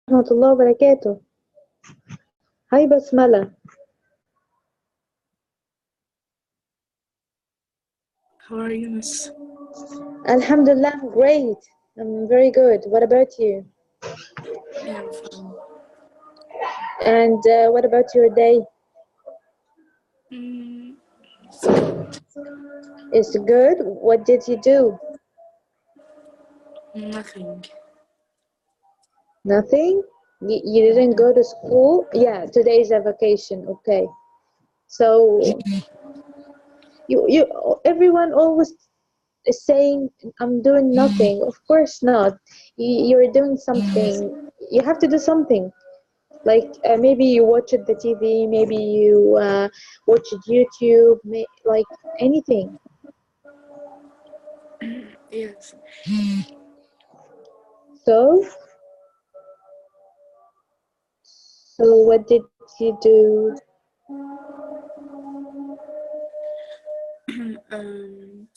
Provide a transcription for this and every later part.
ورحمة الله وبركاته. Hi Basmala. How are you, Miss? Alhamdulillah, I'm great. I'm very good. What about you? Yeah, I'm fine. And what about your day? It's good. It's good. What did you do? Nothing. Nothing? You didn't go to school? Yeah, today is a vacation. Okay. So you everyone always is saying I'm doing nothing. Of course not. You're doing something. You have to do something. Like maybe you watched the TV, maybe you watched YouTube, like anything. Yes. So, so what did you do?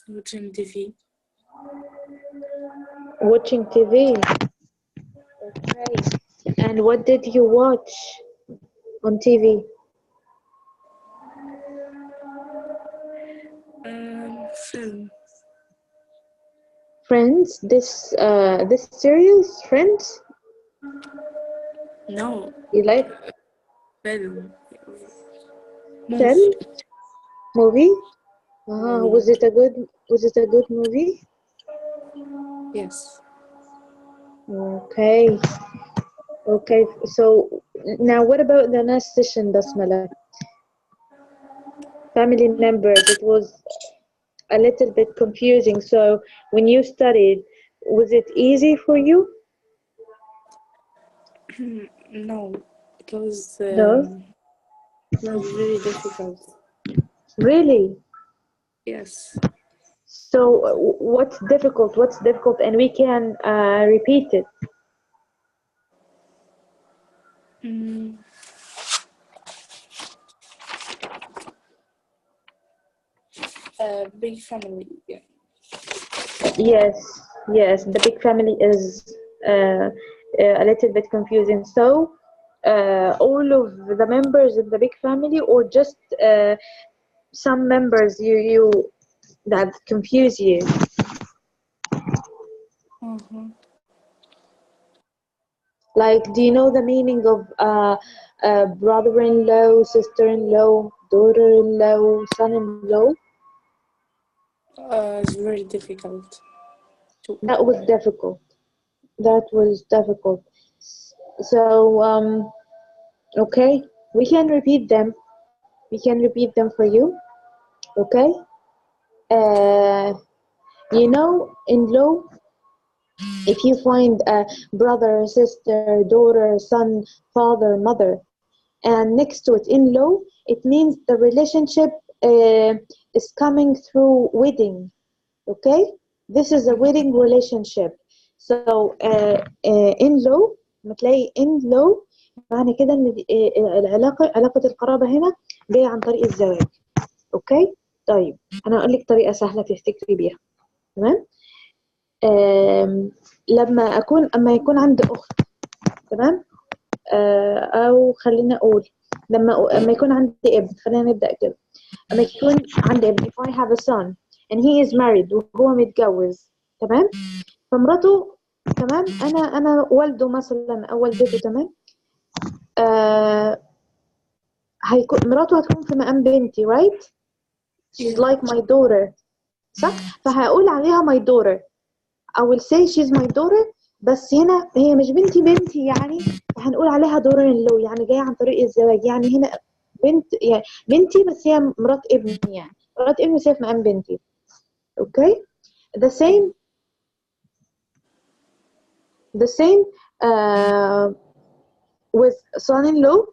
Watching TV. Watching TV. Okay. And what did you watch on TV? Film. Friends. This series, Friends. No, You like film. film Movie. movie? Movie. Was it a good movie? Yes. Okay. Okay. So now, what about the next session, Basmala? Family members. It was a little bit confusing. So when you studied, was it easy for you? No, it was No? very difficult. Really? Yes. So what's difficult? What's difficult? And we can repeat it. Mm, Big family. Yeah. Yes, yes. The big family is a little bit confusing. So all of the members in the big family, or just some members you that confuse you? Mm-hmm. Like, do you know the meaning of brother-in-law, sister-in-law, daughter-in-law, son-in-law? It's very difficult too. That was difficult. That was difficult. So, okay, we can repeat them. We can repeat them for you. Okay. Uh, in law, if you find a brother, sister, daughter, son, father, mother, and next to it in law, it means the relationship uh, is coming through wedding. Okay, this is a wedding relationship. So in law لما تلاقي in law معنى كده ان علاقة القرابة هنا جاية عن طريق الزواج. اوكي. طيب انا هقول لك طريقة سهلة تفتكري بيها. تمام. اما يكون عندي اخت. تمام. او خلينا اقول لما يكون عندي ابن. خلينا نبدا كده. لما يكون عندي ابن if I have a son and he is married وهو متجوز. تمام. فمراته. تمام. انا والده مثلا او والدته. تمام. آه مراته هتكون في مقام بنتي right. She's Yeah. like my daughter. صح. فهقول عليها my daughter. I will say she's my daughter. بس هنا هي مش بنتي يعني. هنقول عليها daughter in law يعني جاية عن طريق الزواج. يعني هنا يعني بنتي بس هي مرات ابني. يعني مرات ابني بس هي في مقام بنتي. Okay. The same uh, with son-in-law.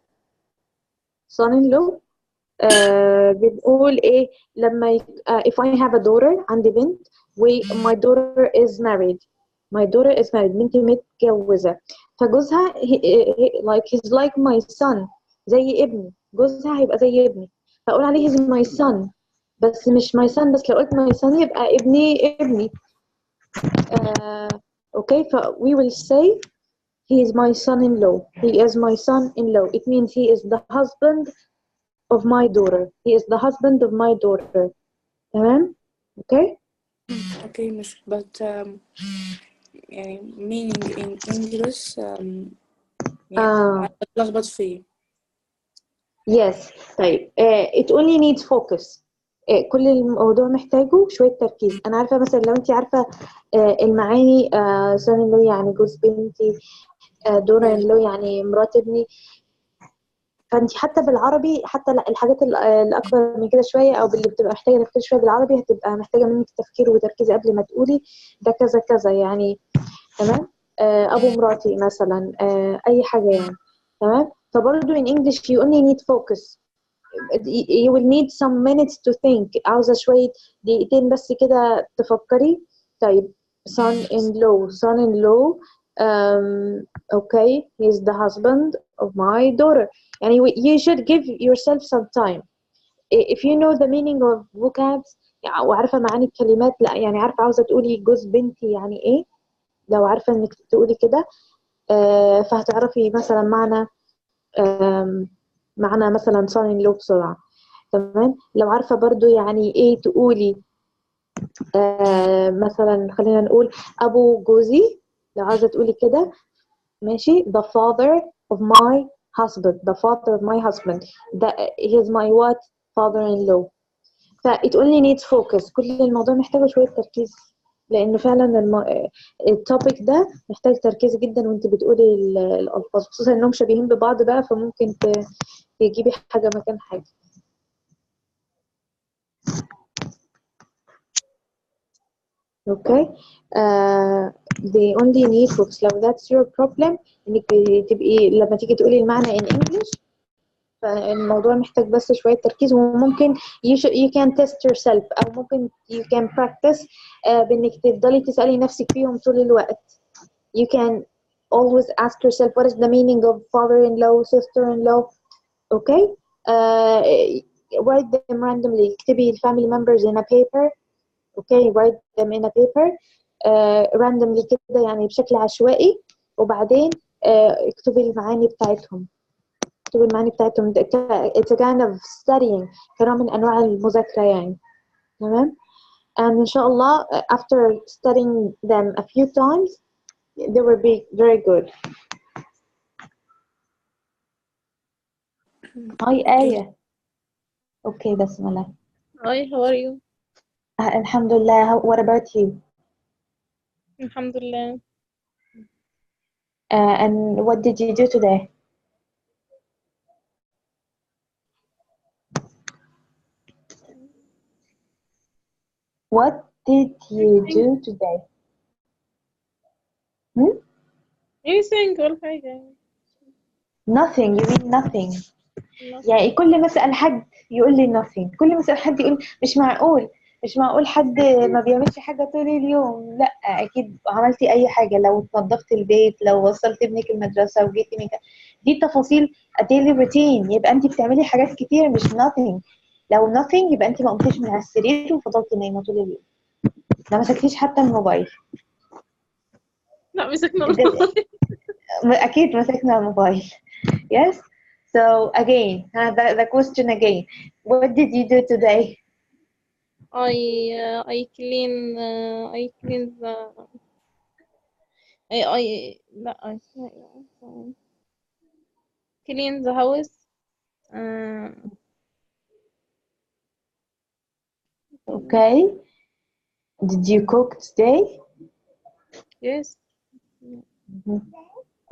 بنقول ايه لما if I have a daughter. عندي بنت my daughter is married. بنتي متجوزة. فجوزها he's like my son. زي ابني. جوزها هيبقى زي ابني. فأقول عليه he's my son. بس مش my son بس. لو قلت my son يبقى ابني. okay. ف we will say he is my son-in-law. He is my son-in-law. It means he is the husband of my daughter. He is the husband of my daughter. تمام؟ Okay? Okay, مش but يعني meaning in English يعني بتلخبط فيه. Yes. طيب it only needs focus. كل الموضوع محتاجه شوية تركيز. أنا عارفة مثلا لو أنت عارفة المعاني son in law يعني جوز بنتي، daughter in law يعني مرات ابني، فانت حتى بالعربي حتى الحاجات اللي اكبر من كده شويه او اللي بتبقى محتاجه تفكير شويه بالعربي هتبقى محتاجه منك تفكير وتركيز قبل ما تقولي ده كذا كذا يعني. تمام. ابو مراتي مثلا اي حاجه يعني. تمام. فبرضه in English you only need focus. You will need some minutes to think. عاوزه شويه دقيقتين بس كده تفكري. طيب son in law son in law okay he's the husband of my daughter. يعني you should give yourself some time. If you know the meaning of vocabs يعني وعارفة معاني الكلمات، لا يعني عارفة عاوزة تقولي جوز بنتي يعني ايه، لو عارفة انك تقولي كده فهتعرفي مثلا معنى مثلا son in law بسرعة. تمام. لو عارفة برضو يعني ايه تقولي مثلا خلينا نقول ابو جوزي، لو عاوزة تقولي كده ماشي the father of my husband the father of my husband that he is my what father-in-law. ف it only needs focus. كل الموضوع محتاج شوية تركيز لأنه فعلا التوبيك ده محتاج تركيز جدا وانت بتقولي الألفاظ، خصوصا انهم شبيهين ببعض بقى فممكن تجيبي حاجة مكان حاجة. اوكي. they only need focus. لو that's your problem انك تبقي لما تيجي تقولي المعنى in English فالموضوع محتاج بس شوية تركيز. وممكن you can test yourself أو ممكن you can practice بإنك تفضلي تسألي نفسك فيهم طول الوقت. You can always ask yourself what is the meaning of father-in-law sister-in-law. Okay. uh, write them randomly. اكتبي family members in a paper. Okay, write them in a paper randomly كده يعني بشكل عشوائي، وبعدين اكتبي المعاني بتاعتهم. اكتبي المعاني بتاعتهم. it's a kind of studying كنوع من أنواع المذاكرة يعني. تمام. and إن شاء الله after studying them a few times they will be very good. هاي آية. okay بسملة. Hi, how are you? الحمد لله. what about you? Alhamdulillah. and what did you do today? What did you do today? Anything ولا حاجة. nothing. you mean nothing. Nothing. يعني كل ما اسال حد يقول لي nothing. كل ما اسال حد يقول مش معقول مش معقول حد ما بيعملش حاجه طول اليوم. لا اكيد عملتي اي حاجه، لو نظفت البيت، لو وصلت ابنك المدرسه وجيتي من دي تفاصيل a daily routine. يبقى انت بتعملي حاجات كتير مش nothing. لو nothing يبقى انت ما قمتيش من على السرير وفضلتي نايمه طول اليوم، ما مسكتيش حتى الموبايل. لا مسكنا ده اكيد مسكنا الموبايل. yes. so again the question again, what did you do today? I clean the I لا I clean the house. Okay. Did you cook today? Yes.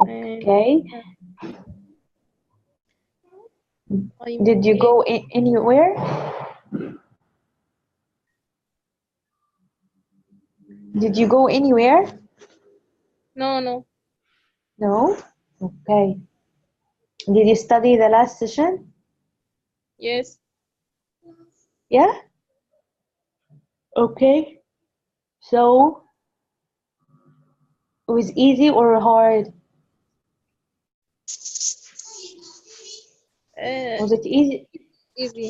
Okay. I Did you made go anywhere? Did you go anywhere? no. No. Okay. Did you study the last session? Yes. Yeah. Okay. So it was easy or hard? Was it easy? Easy.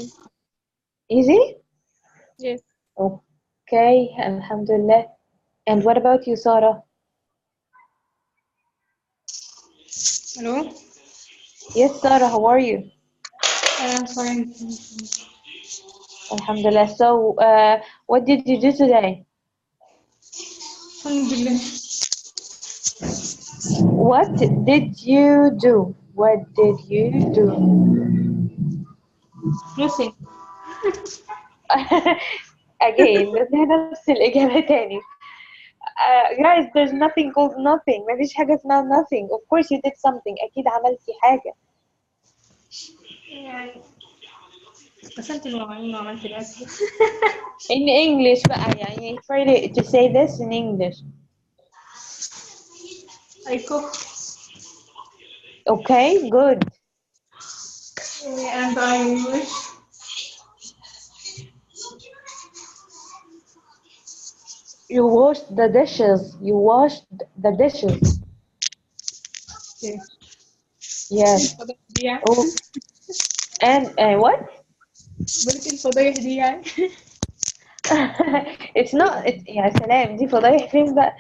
Easy? Yes. Okay. Alhamdulillah. And what about you, Sarah? Hello? Yes, Sarah, how are you? I'm fine. Alhamdulillah. So, what did you do today? Alhamdulillah. What did you do? What did you do? Nothing. Again, نفس الإجابة تاني. Guys, there's nothing called nothing. مفيش حاجة اسمها nothing. Of course you did something. أكيد عملتي حاجة. يعني غسلت المواعين وعملت الأكل. In English بقى يعني try to say this in English. I cooked Okay, good. and I wish. You washed the dishes. You washed the dishes. Yes. الفضايح دي يعني. Oh, and what? بقولك الفضايح دي يعني. It's not. It's يا سلام دي فضايح فين بقى؟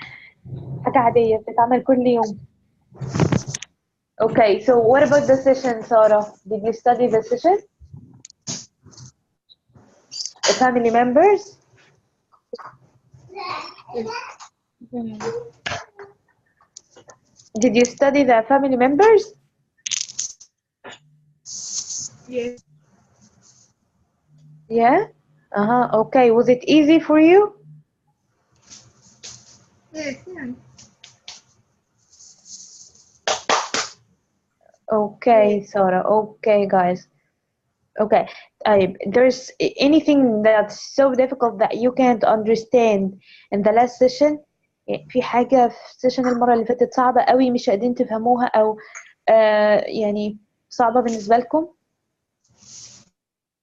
حاجة عادية بتتعمل كل يوم. Okay, so what about the session, Sarah? Did you study the session? The family members? Did you study the family members? Yes. Yeah? Okay, was it easy for you? Yes, يعني. Okay, Sarah. Okay, guys. Okay. There's anything that's so difficult that you can't understand in the last session. في حاجة في session المرة اللي فاتت صعبة قوي مش قادرين تفهموها أو يعني صعبة بالنسبة لكم؟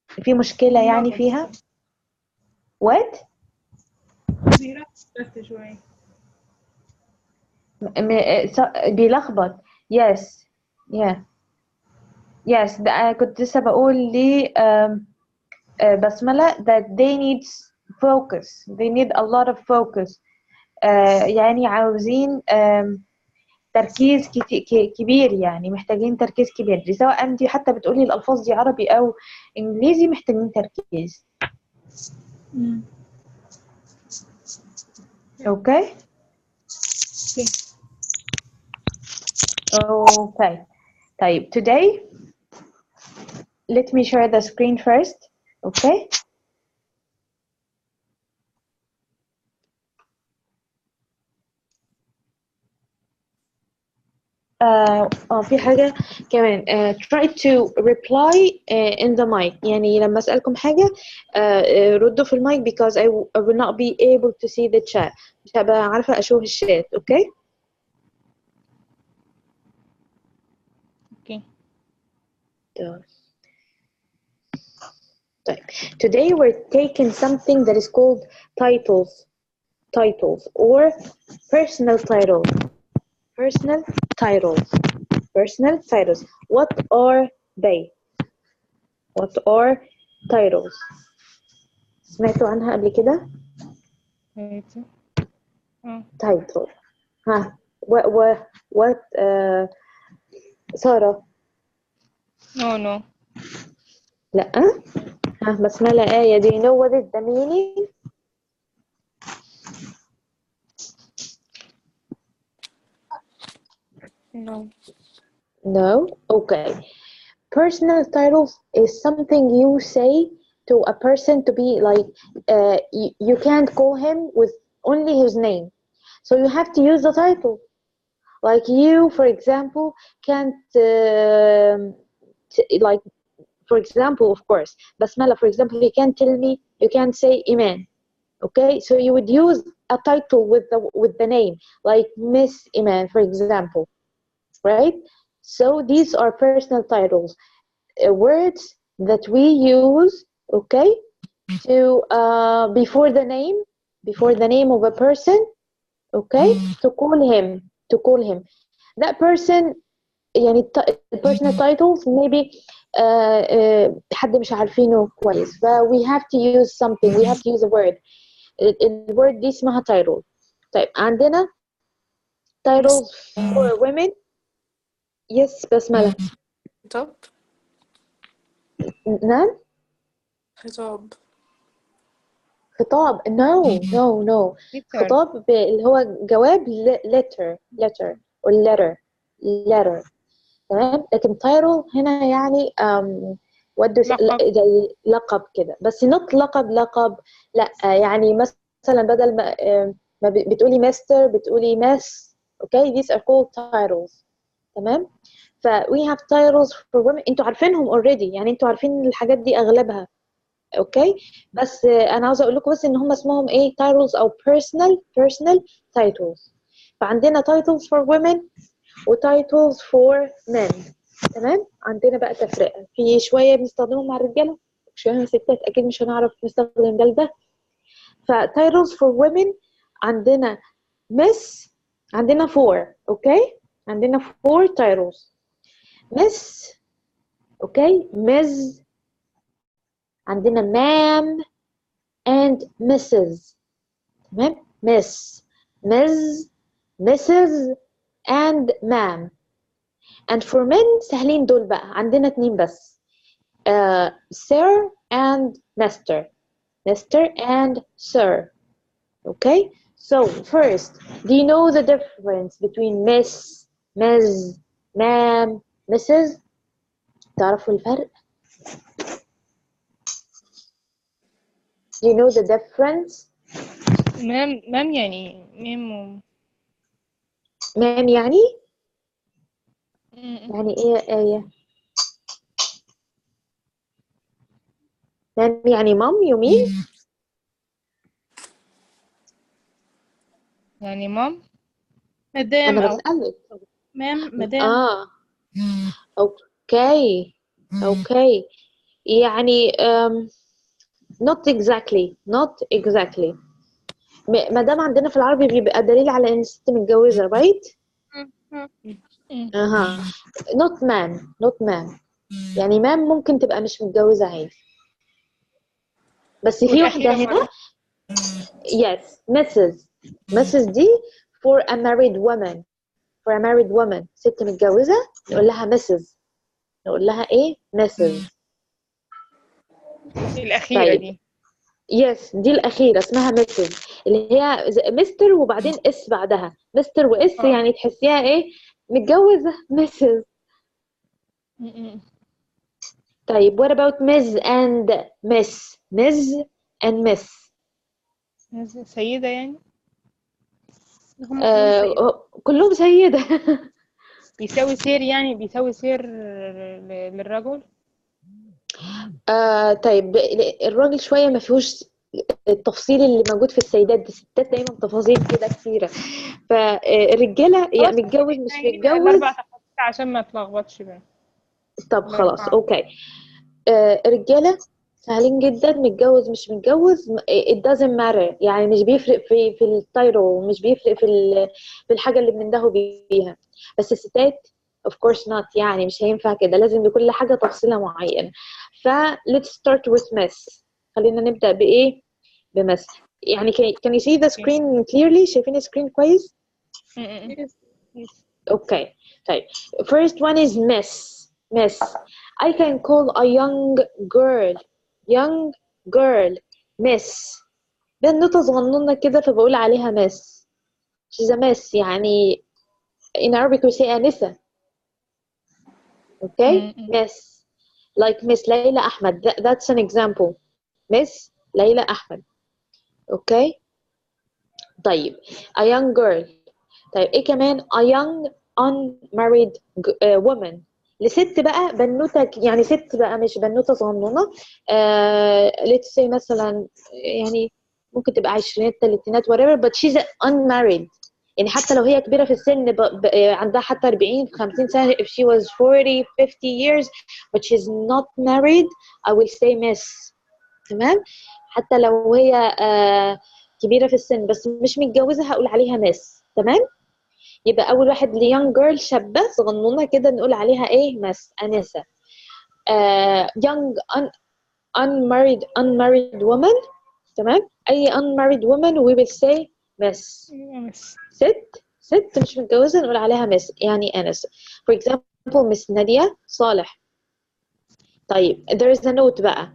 في مشكلة يعني فيها؟ What? بيرفض شوية. بيلخبط. Yes. Yeah. Yes. ده كنت لسه بقول لي بسملة that they need focus. They need a lot of focus. يعني عاوزين تركيز كبير يعني محتاجين تركيز كبير دي سواء انت حتى بتقولي الألفاظ دي عربي أو إنجليزي محتاجين تركيز. Okay? Okay. طيب today let me share the screen first. Okay? في حاجة كمان try to reply in the mic يعني لما أسألكم حاجة ردوا في المايك because I will not be able to see the chat مش هبقى عارفة أشوف الشات. Okay? Okay. طيب today we're taking something that is called titles or personal titles. Personal titles. What are they? What are titles? سمعتوا عنها قبل كده؟ title. ها what سارة؟ No. لا ها بسملة آية do you know what is the meaning? No? Okay. Personal titles is something you say to a person to be like you can't call him with only his name. So you have to use the title. Like you, for example, can't like for example, of course, Basmala, for example, you can't tell me, you can't say Iman. Okay, so you would use a title with the name, like Miss Iman, for example, right? So these are personal titles, words that we use, okay, to before the name of a person, okay, to call him. That person يعني personal titles maybe حد مش عارفينه كويس ف we have to use something, we have to use a word. الword دي اسمها title. طيب عندنا titles for women. Yes بسملة. خطاب. نعم. خطاب. خطاب. no. letter. خطاب اللي هو جواب letter or letter. تمام. لكن title هنا يعني لقب. زي لقب كده، بس not لقب لا. يعني مثلا بدل ما بتقولي ماستر بتقولي ماس. okay these are called titles. تمام. ف we have titles for women انتوا عارفينهم already، يعني انتوا عارفين الحاجات دي اغلبها. اوكي. بس انا عاوزه اقول لكم بس ان هم اسمهم ايه titles او personal titles. فعندنا titles for women و titles for men. تمام. عندنا بقى تفرقه في شويه بنستخدمهم مع الرجاله، شويه مع الستات اكيد مش هنعرف نستخدم ده. ف titles for women عندنا miss. عندنا four. اوكي. عندنا four titles. miss. اوكي. miss. عندنا ma'am and Mrs. تمام. Miss, Mrs. and ma'am. and for men سهلين دول بقى، عندنا اتنين بس. Sir and Mr. and Sir. Okay. So first, do you know the difference between Miss, Ms, Ma'am, Mrs? تعرفوا الفرق؟ Do you know the difference? مام يعني ميم مام يعني م- يعني ايه آية؟ مام يعني مام you mean؟ يعني مام مدام أنا أو بسألك. مدام. اوكي. اوكي. يعني not exactly. ما دام عندنا في العربي بيبقى دليل على ان الست متجوزة right؟ اها. not man. يعني مام ممكن تبقى مش متجوزة عادي. بس في واحدة والأخيرة هنا yes Mrs دي for a married woman ست متجوزة نقول لها Mrs. نقول لها ايه Mrs. الأخيرة طيب دي. يس دي الأخيرة اسمها ميسز، اللي هي مستر وبعدين اس بعدها، مستر واس يعني تحسيها ايه متجوزة ميسز. طيب what about Ms and Miss؟ Ms and Miss سيدة يعني هم كلهم سيدة. كلهم سيدة. بيساوي سير يعني بيساوي سير للرجل. طيب الراجل شوية ما فيهوش التفصيل اللي موجود في السيدات، الستات دايما تفاصيل كده كتيرة. فالرجالة يعني متجوز مش الأربع متجوز. تفاصيل عشان ما تلخبطش بقى. طب خلاص الأربعة. اوكي. رجالة سهلين جدا، متجوز مش متجوز it doesn't matter، يعني مش بيفرق في التايرو، مش بيفرق في الحاجة اللي بنندهوا بيها. بس الستات of course not، يعني مش هينفع كده، لازم لكل حاجة تفصيلة معينة. ف let's start with miss. خلينا نبدأ بإيه؟ بمس. يعني can you see the screen clearly؟ شايفين السكرين كويس؟ Okay. طيب first one is miss. I can call a young girl miss. بنوتة صغنونة كده فبقول عليها miss. she's a miss يعني in Arabic we say أنسة. okay miss like miss ليلى أحمد. That's an example. miss ليلى أحمد. okay. طيب a young girl. طيب ايه كمان a young unmarried woman. لست بقى بنوتة، يعني ست بقى مش بنوتة صغنونة. let's say مثلا يعني ممكن تبقى عشرينات تلاتينات whatever but she's unmarried. يعني حتى لو هي كبيرة في السن عندها حتى 40 50 سنة if she was 40 50 years but she's not married I will say miss. تمام. حتى لو هي كبيرة في السن بس مش متجوزة هقول عليها miss. تمام. يبقى أول واحد young girl شابة صغنونة كده نقول عليها إيه miss أنسة. young unmarried woman. تمام. أي unmarried woman we will say miss. ست مش متجوزة نقول عليها miss يعني أنسة. for example Miss Nadia صالح. طيب there is a note بقى.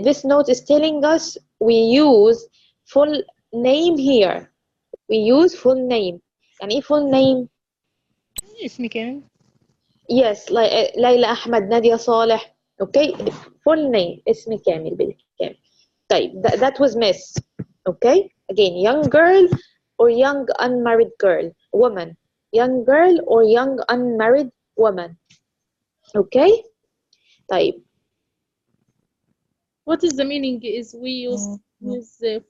This note is telling us we use full name here. We use full name. يعني ايه full name؟ اسمي كامل. Yes, ليلى أحمد نادية صالح. Okay, full name اسم كامل بالكامل. طيب that was Miss. Okay, again young girl or young unmarried girl, woman. Young girl or young unmarried woman. Okay. طيب What is the meaning is we use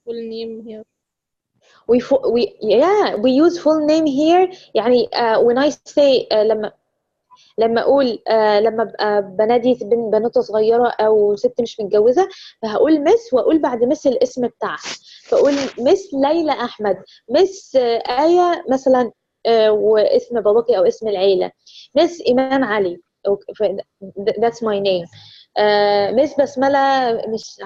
full name here. we use full name here. يعني when I say لما اقول لما ابقى بنادي بنوته صغيره او ست مش متجوزه، فهقول مس واقول بعد مس الاسم بتاعها، فاقول مس ليلى احمد، مس ايه مثلا واسم باباكي او اسم العيله، مس ايمان علي. that's my name. مس بسمله، مش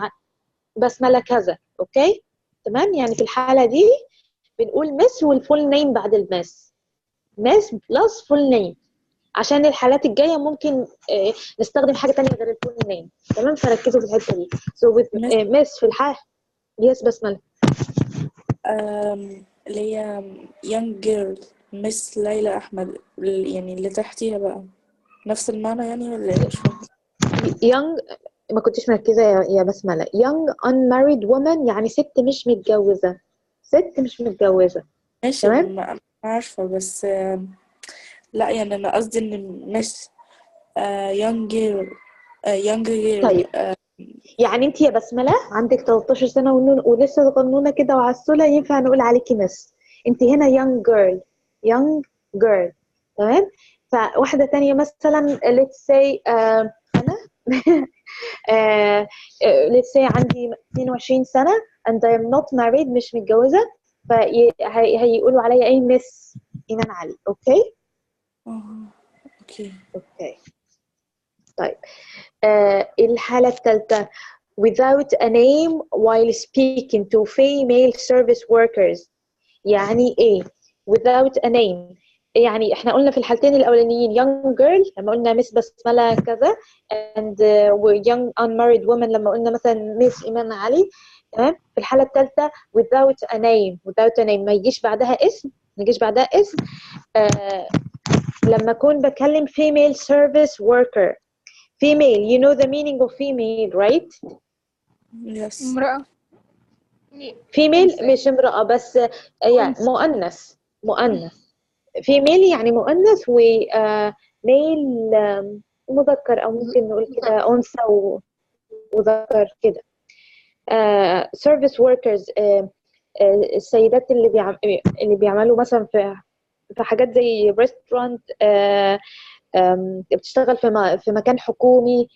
بسمله كذا. اوكي تمام. يعني في الحاله دي بنقول مس والفول نيم بعد المس، مس بلس فول نيم. عشان الحالات الجايه ممكن نستخدم حاجه تانية غير الفول نيم. تمام، فركزوا في الحته دي. so with miss في الحال. يس بسمله. اللي هي young girl مس ليلى أحمد، يعني اللي تحتيها بقى نفس المعنى يعني ولا إيه؟ مش فاهمة. young، ما كنتش مركزه يا بسمله. young unmarried woman يعني ست مش متجوزه، ست مش متجوزه. ماشي، تمام. ما عارفة بس لا يعني أنا قصدي إن مس young girl young girl طيب يعني انت يا بسمله عندك 13 سنه ولسه صغنونه كده وعسوله، ينفع نقول عليكي مس. انت هنا young girl، young girl. تمام. فواحده تانية مثلا let's say انا let's say عندي 22 سنه and I am not married، مش متجوزه، فهيقولوا عليا ايه؟ مس ايمان علي. اوكي. اوكي. اوكي. طيب الحالة الثالثة without a name while speaking to female service workers. يعني ايه without a name؟ يعني احنا قلنا في الحالتين الاولانيين young girl لما قلنا مس بسملة كذا and young unmarried woman لما قلنا مثلا مس ايمان علي. تمام. في الحالة الثالثة without a name، without a name ما يجيش بعدها اسم، ما يجيش بعدها اسم. لما اكون بكلم female service worker. female, you know the meaning of female, right? Yes. امرأة. female مش امرأة بس، مؤنث. مؤنث. female يعني مؤنث، و male مذكر، أو ممكن نقول كده أنثى وذكر كده. service workers السيدات اللي بيعملوا مثلا في حاجات زي restaurant، بتشتغل في مكان حكومي.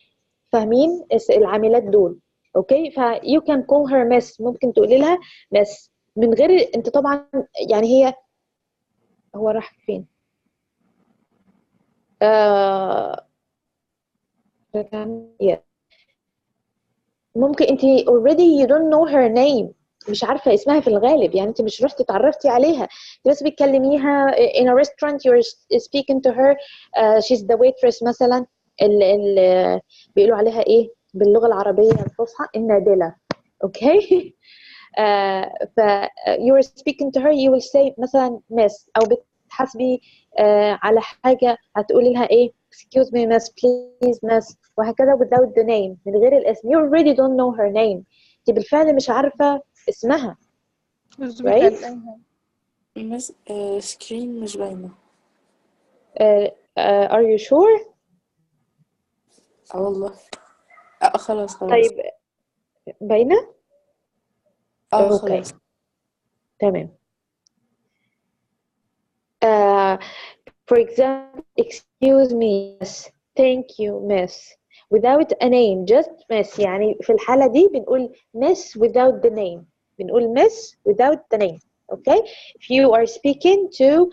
فاهمين العاملات دول؟ اوكي. ف you can call her miss، ممكن تقولي لها miss من غير انت طبعا. يعني هي هو راح فين؟ ممكن انت already you don't know her name، مش عارفه اسمها في الغالب. يعني انت مش رحتي اتعرفتي عليها، انت بس بتكلميها in a restaurant you're speaking to her. she's the waitress مثلا، اللي بيقولوا عليها ايه باللغه العربيه الفصحى؟ النادله. اوكي. ف you are speaking to her you will say مثلا miss، او بتحاسبي على حاجه هتقولي لها ايه excuse me miss please miss، وهكذا without the name من غير الاسم. you already don't know her name، انت بالفعل مش عارفه اسمها. right. مس سكرين مش باينة. are you sure؟ والله خلاص. طيب باينه. خلاص. تمام. for example excuse me miss، thank you miss without a name just miss. يعني في الحالة دي بنقول miss without the name، بنقول miss without the name. okay. if you are speaking to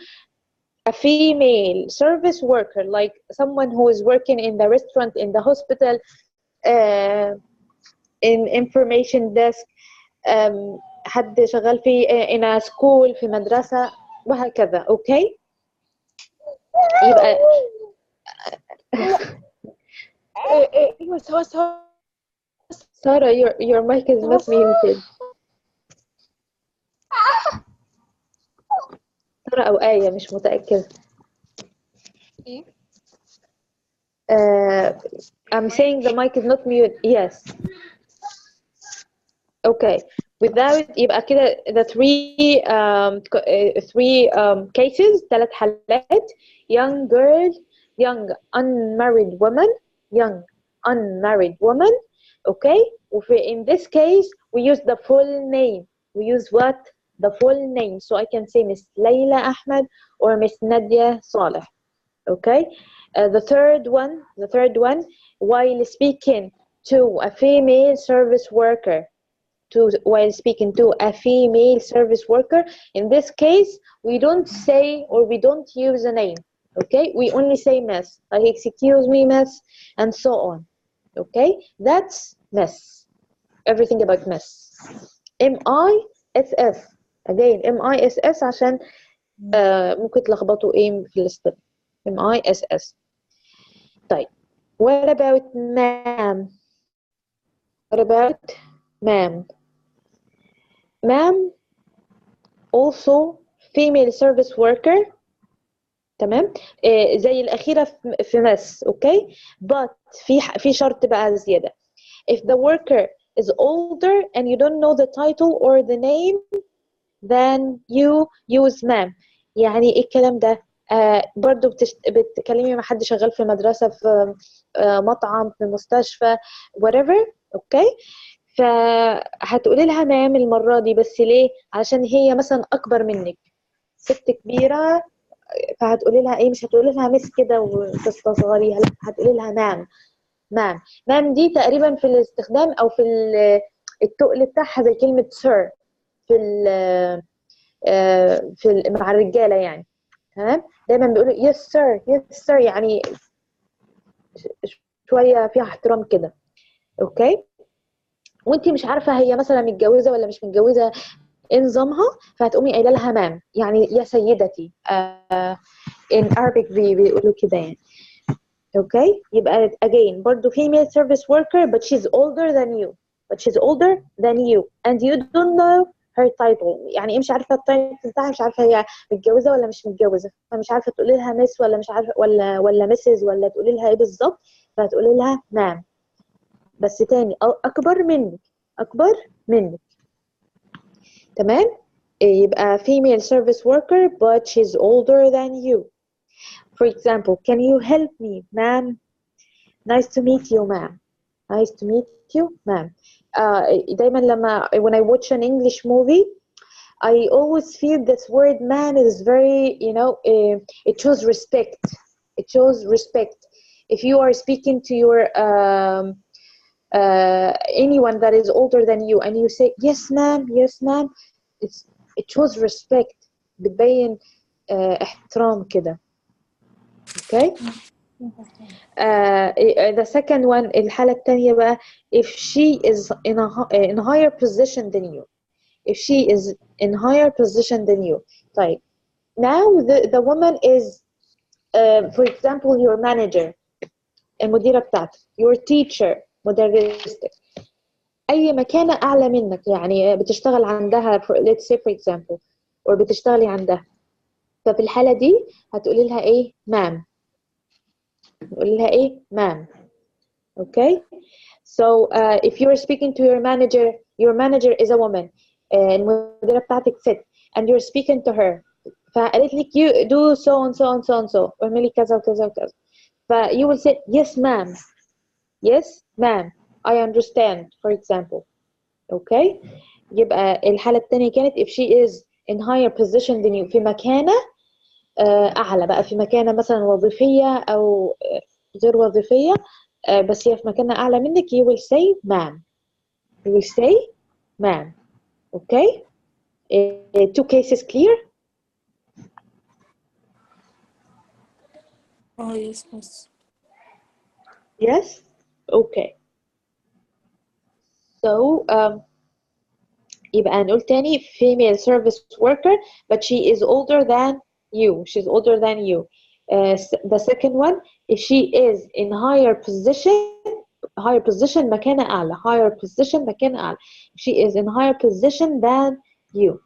a female service worker like someone who is working in the restaurant, in the hospital, in information desk، حد شغال في in a school، في مدرسة، وهكذا. اوكي. يبقى ايوه سوا Sarah, your mic is not muted. Sarah أو آية مش متأكدة. ايه I'm saying the mic is not mute. Yes. Okay. Without يبقى كده the three cases 3 حالات young girl, young unmarried woman, young unmarried woman. Okay. In this case we use the full name. We use what? The full name. So I can say Miss Layla Ahmed or Miss Nadia Saleh. Okay. The third one, while speaking to a female service worker, in this case we don't say or we don't use a name. Okay, we only say miss, like excuse me miss, and so on. Okay, that's miss. Everything about miss. M-I-S-S. Again, M-I-S-S عشان ممكن تلخبطوا ايه في الاسم. M-I-S-S. طيب, what about ma'am? What about ma'am? Ma'am, also female service worker. تمام. زي الأخيرة في miss. Okay, but في شرط بقى زيادة. If the worker is older and you don't know the title or the name, then you use ma'am. يعني ايه الكلام ده؟ برضو بتكلمي مع حد شغال في مدرسة، في مطعم، في مستشفى، whatever. اوكي، فهتقولي لها مام المرة دي، بس ليه؟ علشان هي مثلا أكبر منك، ست كبيرة، فهتقولي لها ايه؟ مش هتقولي لها مس كده وتستصغريها، لا، هتقولي لها مام. مام دي تقريبا في الاستخدام او في التقل بتاعها زي كلمة sir مع الرجالة يعني. تمام، دايما بيقولوا yes sir يعني شوية فيها احترام كده. اوكي، وانتي مش عارفة هي مثلا متجوزة ولا مش متجوزة، ايه نظامها، فهتقومي قايله لها مام، يعني يا سيدتي. in Arabic بيقولوا كده يعني. اوكي، يبقى again برضو female service worker but she's older than you and you don't know her title. يعني ايه مش عارفه التايتل بتاعها، مش عارفه هي متجوزه ولا مش متجوزه، فمش عارفه تقولي لها مس ولا مش عارفه ولا مسز ولا تقولي لها ايه بالظبط، فهتقولي لها مام. بس تاني اكبر منك. تمام، يبقى female service worker but she's older than you. For example, can you help me, ma'am? Nice to meet you, ma'am. Nice to meet you, ma'am. دايما لما when I watch an English movie, I always feel this word man is very, it shows respect. If you are speaking to your anyone that is older than you and you say yes ma'am, it shows respect. بتبين احترام كده. Okay. The second one, الحالة التانية بقى, if she is in higher position than you. طيب, now the woman is for example your manager, المديرة بتاعتك, your teacher, مدرستك, أي مكانة أعلى منك، يعني بتشتغل عندها let's say for example or بتشتغلي عندها، ففي الحالة دي هتقولي لها إيه؟ ma'am. نقول لها إيه؟ ma'am. Okay. So if you are speaking to your manager is a woman, المديرة بتاعتك ست, and you're speaking to her, فقالت لك you do so اعملي كذا وكذا وكذا, you will say yes ma'am, I understand, for example. Okay. يبقى الحالة الثانية كانت if she is in higher position than you, في مكانة أعلى بقى، في مكانة مثلا وظيفية أو غير وظيفية، بس هي في مكانة أعلى منك, you will say ma'am. Okay. Two cases clear? yes miss. Yes. Okay. So يبقى نقول تاني female service worker but she is older than you. The second one, if she is in higher position مكانة أعلى higher position مكانة أعلى if she is in higher position than you.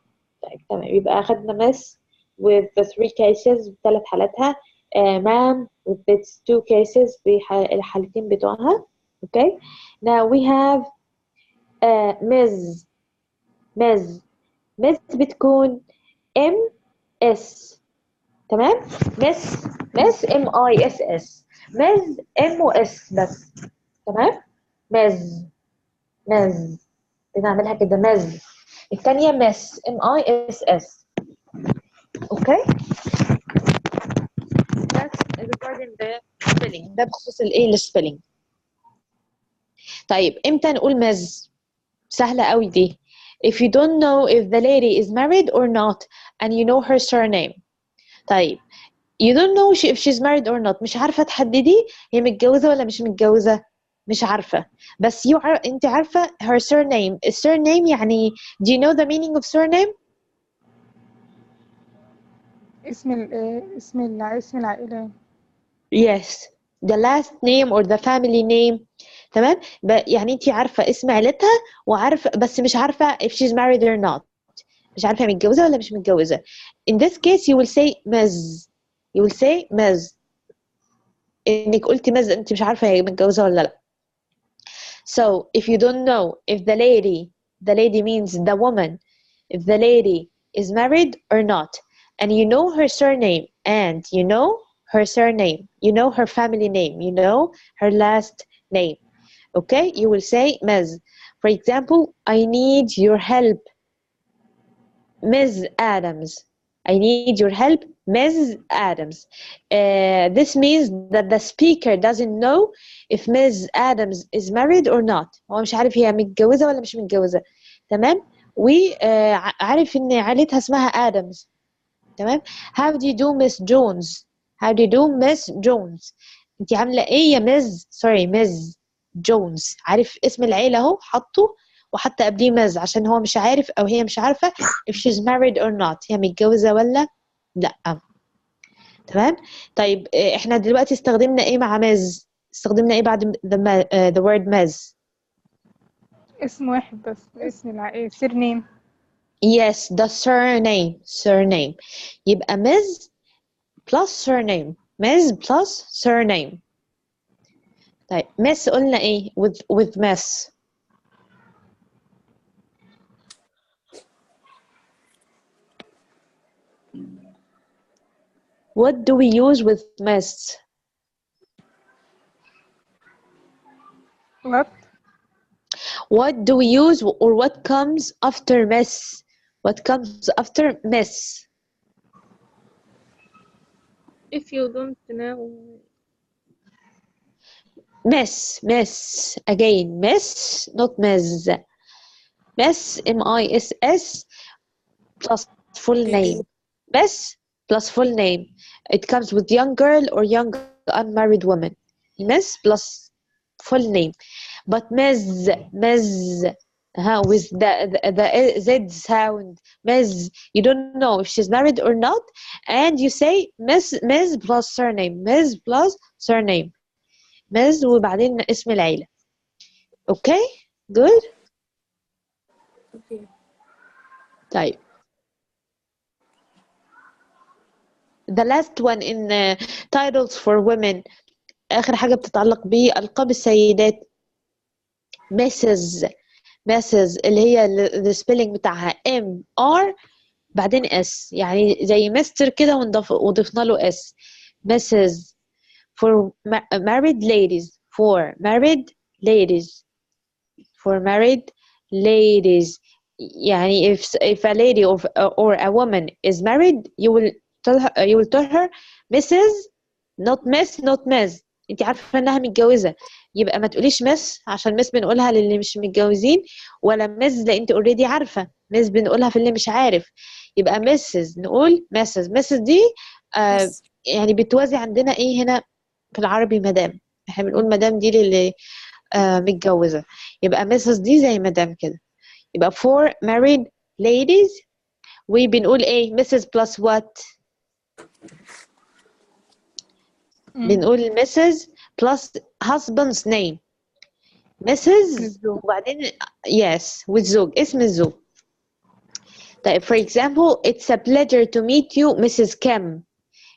طيب تمام يبقى أخدنا miss with the 3 cases بثلاث حالاتها ma'am with its 2 cases بالحالتين بتوعها. okay now we have Ms. بتكون MS تمام miss MISS Ms M و S بس تمام Ms بنعملها كده Ms الثانية miss MISS. okay that's regarding the spelling. ده بخصوص الايه الspelling. طيب امتى نقول Ms؟ سهلة قوي دي. if you don't know if the lady is married or not and you know her surname. طيب you don't know if she's married or not مش عارفة تحددي هي متجوزة ولا مش متجوزة مش عارفة بس انت عارفة her surname. surname يعني do you know the meaning of surname؟ اسم العائلة. yes the last name or the family name. تمام يعني انت عارفة اسم عيلتها وعارفة بس مش عارفة if she's married or not مش عارفة متجوزة ولا مش متجوزة. in this case you will say Ms. you will say Ms. انك قلتي Ms انت مش عارفة هي متجوزة ولا لا. so if you don't know if the lady means the woman if the lady is married or not and you know her surname and you know her surname you know her family name you know her last name. okay you will say Ms. for example I need your help Ms. Adams. I need your help Ms. Adams. This means that the speaker doesn't know if Ms. Adams is married or not. هو مش عارف هي متجوزة ولا مش متجوزة. تمام وعارف ان عائلتها اسمها آدمز. تمام how do you do Miss Jones how do you do Miss Jones انت عاملة ايه يا Miss Jones. عارف اسم العيلة اهو حطه وحتى قبليه Miss عشان هو مش عارف او هي مش عارفة if she's married or not هي متجوزة ولا لا. تمام طيب احنا دلوقتي استخدمنا ايه مع Miss استخدمنا ايه بعد the word Miss؟ اسم واحد بس اسم العائلة surname. yes the surname يبقى Miss plus surname. طيب Miss قلنا ايه with Miss what do we use with Miss؟ what do we use or what comes after Miss if you don't know Miss again Miss not Ms. Miss MISS plus full name Miss plus full name it comes with young girl or young unmarried woman Miss plus full name but Ms. with the Z sound Ms. you don't know if she's married or not and you say Ms. plus surname Ms. وبعدين اسم العيلة. okay good okay طيب the last one in titles for women آخر حاجة بتتعلق بألقاب السيدات Mrs. اللي هي the spelling بتاعها MR بعدين S يعني زي مستر كده وضفنا له S Mrs. for married ladies يعني if a lady or a woman is married you will tell her Mrs. not Ms. انت عارفه انها متجوزه يبقى ما تقوليش مس عشان مس بنقولها للي مش متجوزين ولا مس لان انت اوريدي عارفه مس بنقولها في اللي مش عارف يبقى مسز نقول مسز دي يعني بتوازي عندنا ايه هنا في العربي مدام احنا بنقول مدام دي للي متجوزه يبقى مسز دي زي مدام كده يبقى for married ladies وبنقول ايه Mrs. plus what بنقول Mrs. plus husband's name. Mrs. الزوج. وبعدين yes والزوج اسم الزوج. طيب for example it's a pleasure to meet you Mrs. Kim.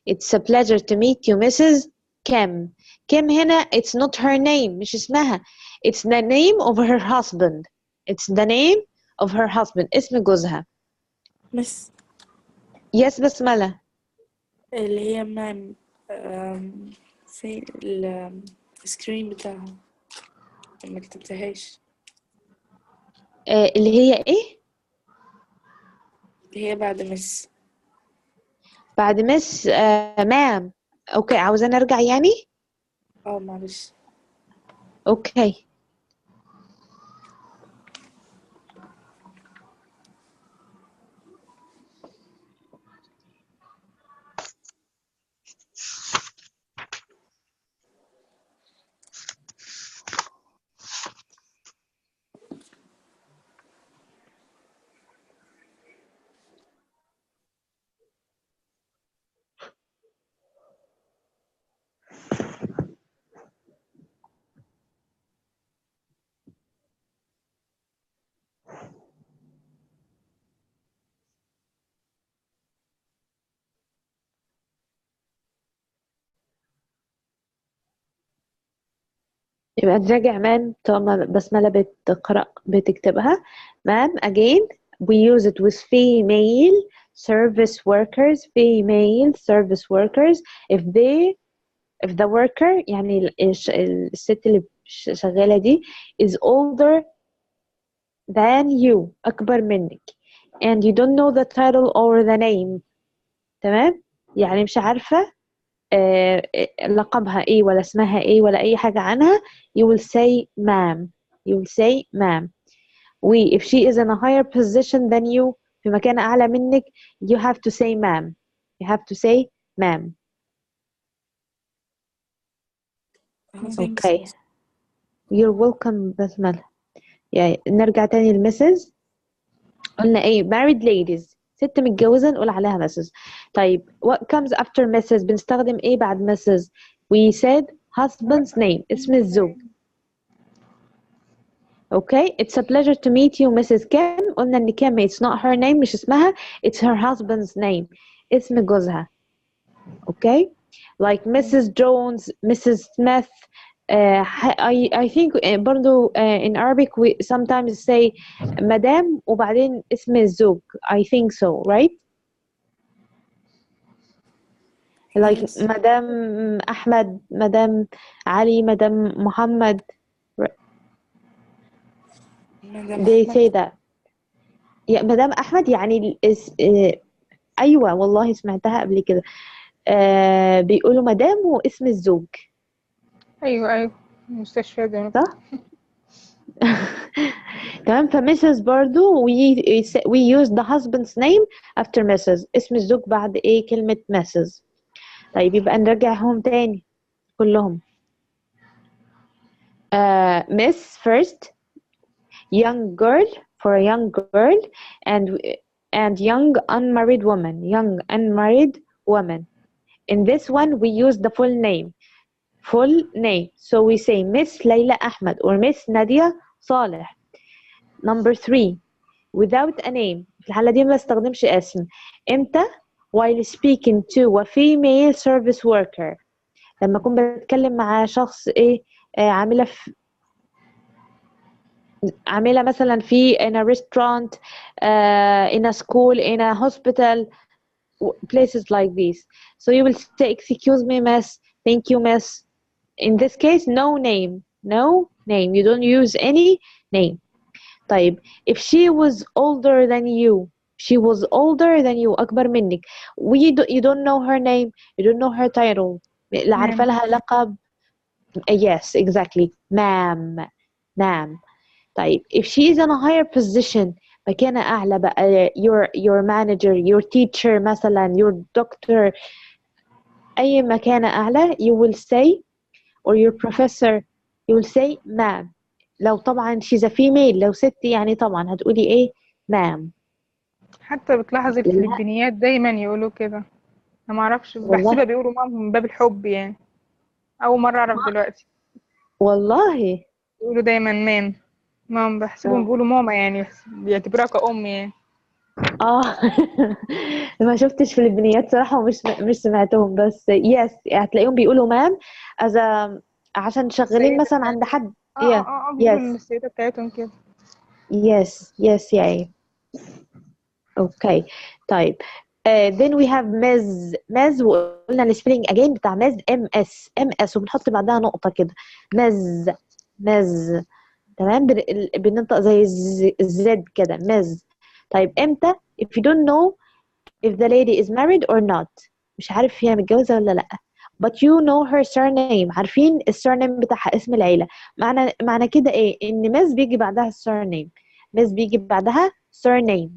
It's a pleasure to meet you Mrs. Kim. Kim هنا it's not her name مش اسمها. It's the name of her husband. It's the name of her husband. اسم جوزها. مس yes بسملة. اللي هي مام في السكرين بتاعها ما كتبتهاش. اللي هي ايه؟ اللي هي بعد مس. بعد مس مام. اوكي عاوزة نرجع يعني؟ معلش. اوكي. يبقى نراجع مام طالما بسملة بتقرأ بتكتبها. مام again we use it with female service workers. Female service workers if the worker يعني الست اللي شغالة دي is older than you أكبر منك and you don't know the title or the name. تمام يعني مش عارفة لقبها ايه ولا اسمها ايه ولا اي حاجة عنها. you will say ma'am. you will say ma'am. if she is in a higher position than you في مكان اعلى منك you have to say ma'am. you have to say ma'am. okay you're welcome بسملة. يعني نرجع تاني لمسز. قلنا ايه married ladies ست متجوزة نقول عليها مسز. طيب what comes after مسز بنستخدم ايه بعد مسز؟ we said husband's name اسم الزوج. okay it's a pleasure to meet you Mrs. Kim. قلنا ان Kim it's not her name مش اسمها it's her husband's name اسم جوزها. okay like Mrs. Jones Mrs. Smith. I think برضو in Arabic we sometimes say madam وبعدين اسم الزوج. I think so right like Yes. madam Ahmed madam Ali madam Muhammad مدام they أحمد. say that. يا مدام أحمد يعني أيوة والله سمعتها قبل كده. بيقولوا مدام واسم الزوج. أيوة المستشفى ده. صح؟ تمام. فمسز برضو we use the husband's name after Mrs. اسم الزوج بعد ايه كلمة Mrs. طيب يبقى نرجعهم تاني كلهم. Miss first, young girl for a young girl, and young unmarried woman. In this one we use the full name. So we say Miss Layla Ahmed or Miss Nadia Saleh. Number 3 without a name. في الحالة دي ما بستخدمش اسم. امتى؟ while speaking to a female service worker. لما أكون بتكلم مع شخص ايه عاملة مثلا في in a restaurant, in a school, in a hospital, places like these. So you will say excuse me miss, thank you miss. In this case no name. You don't use any name. طيب if she was older than you أكبر منك you don't know her name, you don't know her title, لا عارفة لها لقب. yes exactly ma'am. طيب if she is in a higher position مكانة أعلى بقى your manager, your teacher مثلا, your doctor, أي مكانة أعلى you will say, or your professor you will say ma'am. لو طبعا she's a female لو ست يعني طبعا هتقولي ايه ma'am. حتى بتلاحظ الفلبينيات دايما يقولوا كده. انا ما اعرفش والله بحسبها بيقولوا مام من باب الحب يعني. أول مرة أعرف دلوقتي. والله. بيقولوا دايما مام، بحسبهم بيقولوا ماما يعني، بيعتبروها كأم يعني. اه. ما شفتش فلبينيات صراحة، ومش مش سمعتهم، بس يس هتلاقيهم بيقولوا مام عشان شغالين السيدة مثلا عند بتاعتهم. حد. يا بيقولوا إن يس السيدة بتاعتهم كده. يس يعني. اوكي طيب. then we have مز وقلنا السبيلنج again بتاع مز ام اس وبنحط بعدها نقطة كده. مز تمام. بننطق زي الزد كده مز. طيب امتى if you don't know if the lady is married or not، مش عارف هي متجوزة ولا لأ، but you know her surname، عارفين السورنيم بتاعها اسم العيلة. معنى كده ايه؟ ان مس بيجي بعدها surname، مس بيجي بعدها surname،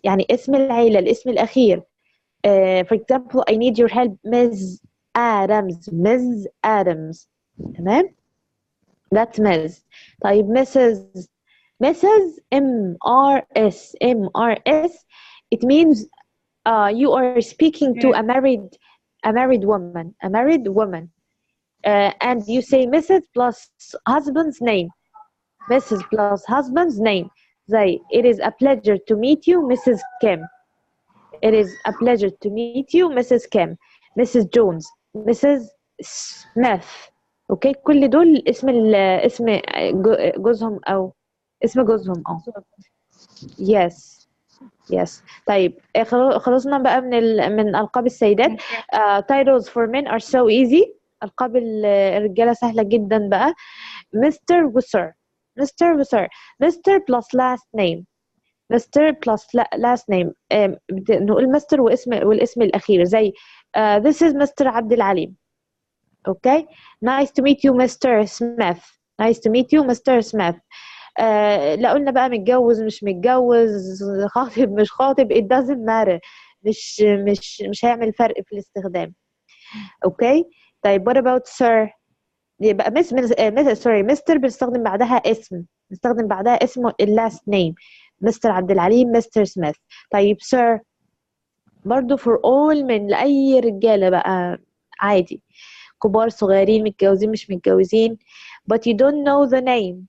يعني اسم العيلة الاسم الأخير. for example I need your help Ms. Adams. تمام. that's Ms. طيب Mrs. MRS it means you are speaking to a married woman, and you say Mrs. plus husband's name. Mrs. plus husband's name. زي it is a pleasure to meet you Mrs. Kim. It is a pleasure to meet you Mrs. Kim. Mrs. Jones. Mrs. Smith. اوكي كل دول اسم جوزهم او اسم جوزهم yes. طيب خلصنا بقى من ألقاب السيدات. titles for men are so easy. ألقاب الرجالة سهلة جدا بقى. Mr. وسر. Mr. plus last name. Mr. plus last name. نقول مستر والاسم الأخير زي this is Mr. عبد العليم. okay. nice to meet you Mr. Smith. لا قلنا بقى متجوز مش متجوز، خاطب مش خاطب it doesn't matter. مش هيعمل فرق في الاستخدام. اوكي طيب what about sir؟ يبقى مستر بنستخدم بعدها اسمه اللاست نيم. مستر عبد العليم مستر سميث. طيب sir برضو for all من لأي رجالة بقى عادي، كبار صغيرين متجوزين مش متجوزين. but you don't know the name.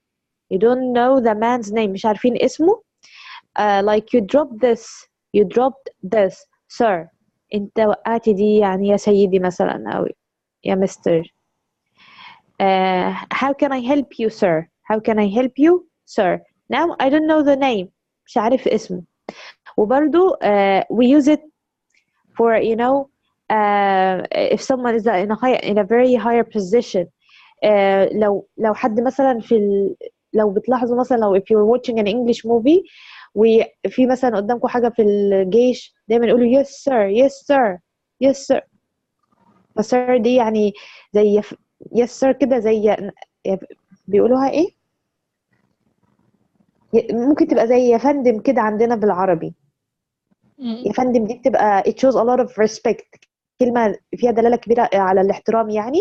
You don't know the man's name. مش عارفين اسمه. like you dropped this sir. انت وقعتي دي يعني يا سيدي مثلا او يا مستر. how can I help you sir. now I don't know the name. مش عارف اسمه. وبرضو we use it for if someone is in a very higher position. لو حد مثلا لو بتلاحظوا مثلا لو if you're watching an English movie وفي مثلا قدامكم حاجة في الجيش دايما يقولوا yes sir. فسر دي يعني زي yes sir كده، زي بيقولوها ايه، ممكن تبقى زي يا فندم كده عندنا بالعربي. يا فندم دي بتبقى it shows a lot of respect، كلمة فيها دلالة كبيرة على الاحترام يعني،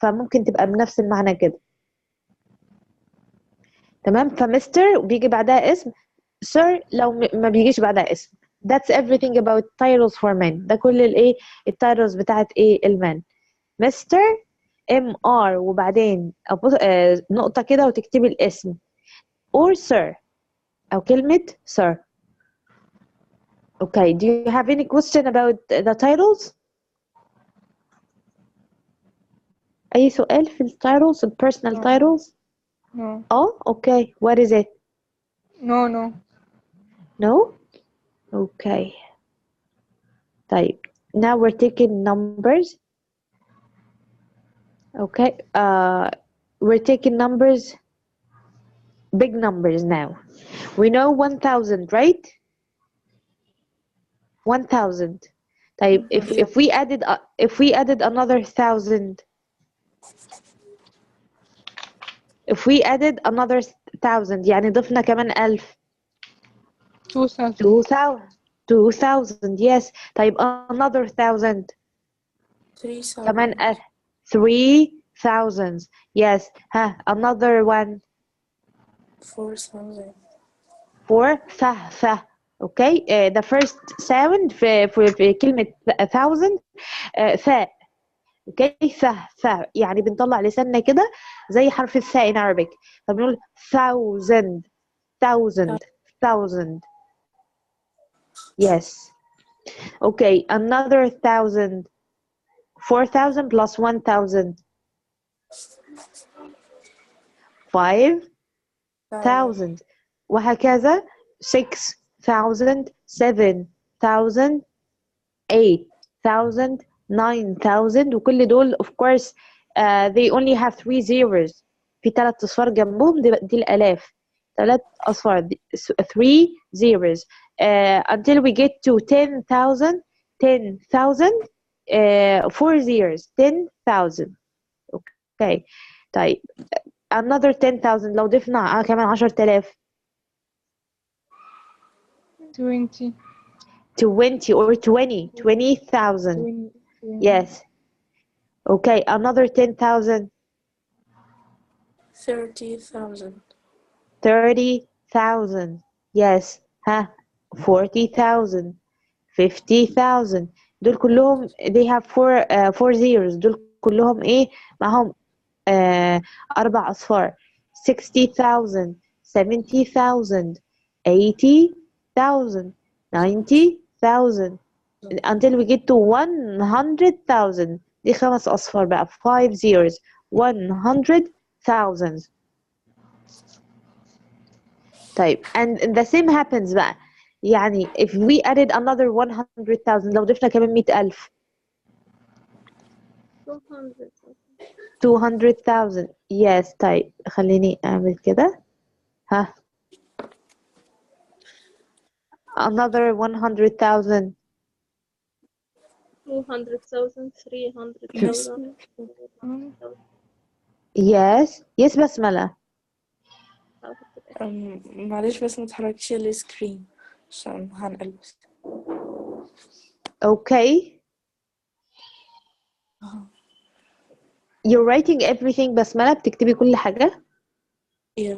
فممكن تبقى بنفس المعنى كده. تمام. فمستر بيجي بعدها اسم، sir لو ما بيجيش بعدها اسم. that's everything about titles for men. ده كل التايتلز بتاعت المان. مستر MR وبعدين نقطة كده وتكتبي الاسم or sir أو كلمة sir. Okay, do you have any question about the titles? أي سؤال في التايتلز personal titles؟ No. okay. What is it? No. Okay. طيب now we're taking numbers. Okay. We're taking numbers, big numbers now. We know 1000, right? 1000. طيب if we added another 1000. If we added another 1000 يعني ضفنا كمان 1000. 2000 yes. طيب another 1000 كمان 3000 yes. another one 4000 ف okay. the first sound في كلمة 1000 ثاء. اوكي ث يعني بنطلع لساننا كده زي حرف الثاء in Arabic فبنقول thousand thousand thousand yes okay another thousand 4,000 plus 1,000 5,000 وهكذا 6,000 7,000 8,000 9,000 وكل دول of course they only have 3 zeros في 3 أصفار جنبهم دي الآلاف 3 أصفار 3 zeros until we get to 10,000 10,000 4 zeros 10,000 okay طيب another 10,000 لو ضفنا كمان 10,000 20 20 or 20,000 20 yes okay another 10,000 30,000 30,000 yes ها 40,000 50,000 دول كلهم they have four zeros دول كلهم ايه معهم 4 أصفار 60,000 70,000 80,000 90,000 until we get to 100,000 دي 5 أصفار بقى 5 zeros 100,000 طيب and the same happens بقى يعني if we added another 100,000 لو ضفنا كمان 100,000 200,000 yes طيب خليني أعمل كده ها another 100,000 200,000 300,000 yes yes بسملة معلش بس ما تحركش السكرين عشان هنقل بس. okay you're writing everything بسملة بتكتبي كل حاجة yeah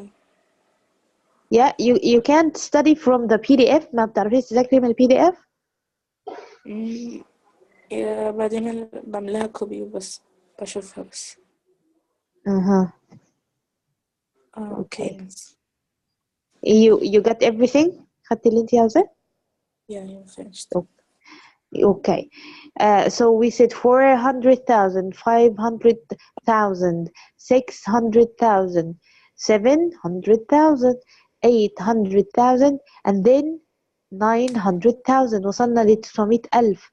yeah you can't study from the PDF ما بتعرفيش تذاكري من PDF بعدين بعملها كوبي وبس بشوفها بس uh-huh okay you got everything خدتي اللي انت عاوزاه yeah you finished okay so we said 400,000 500,000 600,000 700,000 800,000 and then 900,000 وصلنا ل 900,000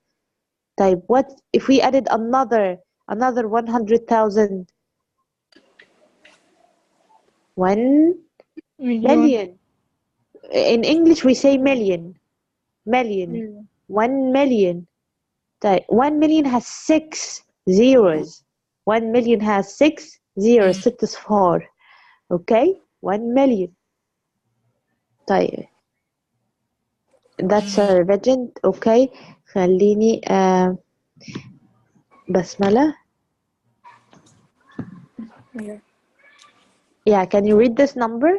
طيب what if we added another 100,000 1 million in English we say million 1 million طيب 1 million has 6 zeros 1 million has 6 zeros 6 صفار okay 1 million طيب that's a revision okay خليني بسملة yeah yeah can you read this number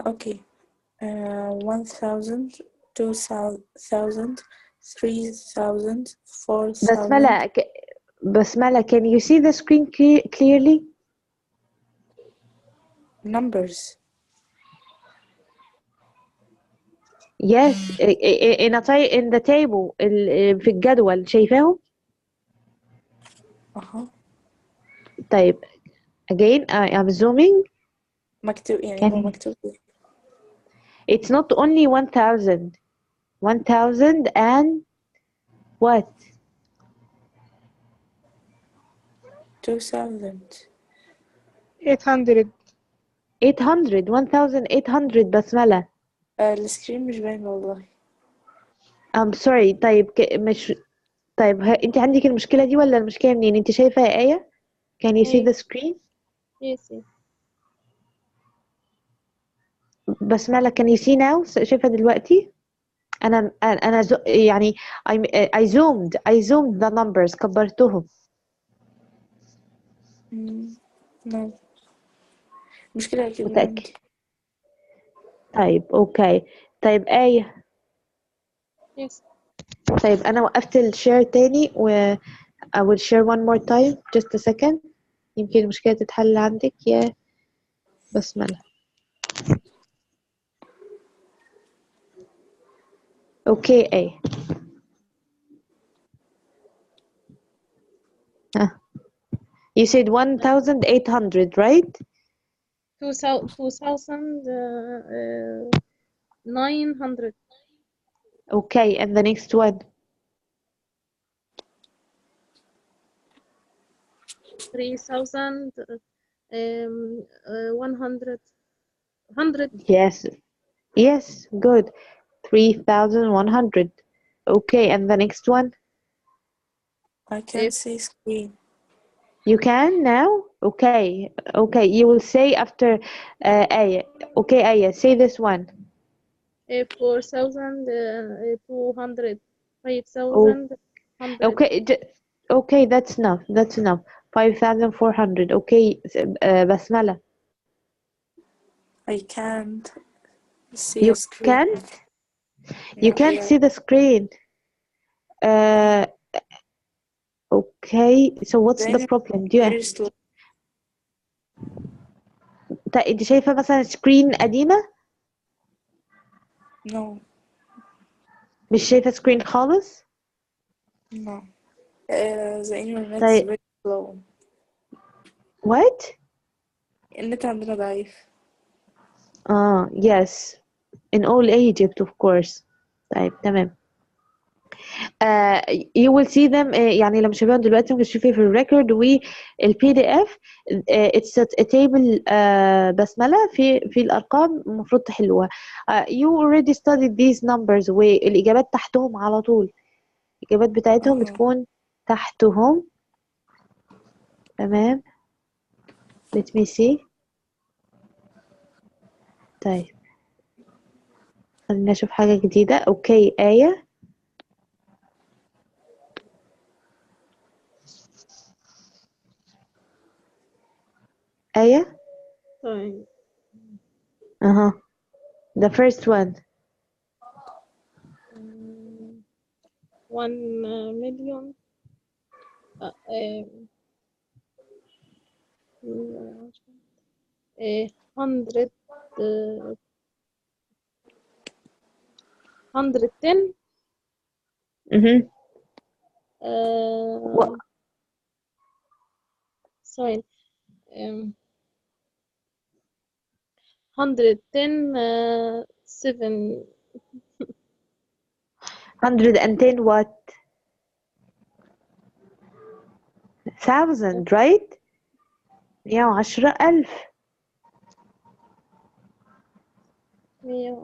okay 1,000 2,000 3,000 4,000 بسملة can you see the screen clearly numbers yes in the table في الجدول شايفاهم طيب again I'm zooming مكتوب يعني هو مكتوب it's not only 1,000 1,000 and what 2,000 800 800 1,800 بسملة السكرين مش باين والله I'm sorry طيب مش طيب انت عندك المشكلة دي ولا المشكلة منين انت شايفة يا آية can you see the screen yes بسملة can you see now شايفة دلوقتي أنا يعني I zoomed the numbers كبرتهم no مشكلة أكيد متأكد طيب أوكي طيب آية yes طيب أنا وقفت الشير تاني و I will share one more time. Just a second. يمكن المشكلة تتحل عندك يا بسملة. Okay, A. You said 1,800, right? 2,900. Okay, and the next one? 3,100. Yes. Yes, good. 3,100. Okay, and the next one? I can't see screen. You can now? Okay. Okay, you will say after Aya. Okay, Aya, say this one. 4,200. Oh, 5,100. okay. Okay, that's enough. That's enough. 5,400. Okay, Basmala. I can't see You a screen. can't? You Not can't yet. see the screen. Okay, so what's the Very, problem? Do you very slow. انت شايفة مثلا سكرين قديمة؟ No, مش شايفة سكرين خالص؟ no. The internet is طيب very slow. what؟ النت عندنا ضعيف. Yes. In all Egypt of course. طيب تمام. You will see them يعني لما شايفاهم دلوقتي ممكن تشوفيه في الريكورد والبي دي اف. It's a table بسملة في الأرقام المفروض تحلوها. You already studied these numbers والإجابات تحتهم على طول. الإجابات بتاعتهم بتكون تحتهم. تمام. Let me see. طيب خلينا نشوف حاجة جديدة. اوكي آية. آية. طيب. The first one. 1 million. 100. 110. Sorry. 110. 7. 110 what? 1000 right? 110,000.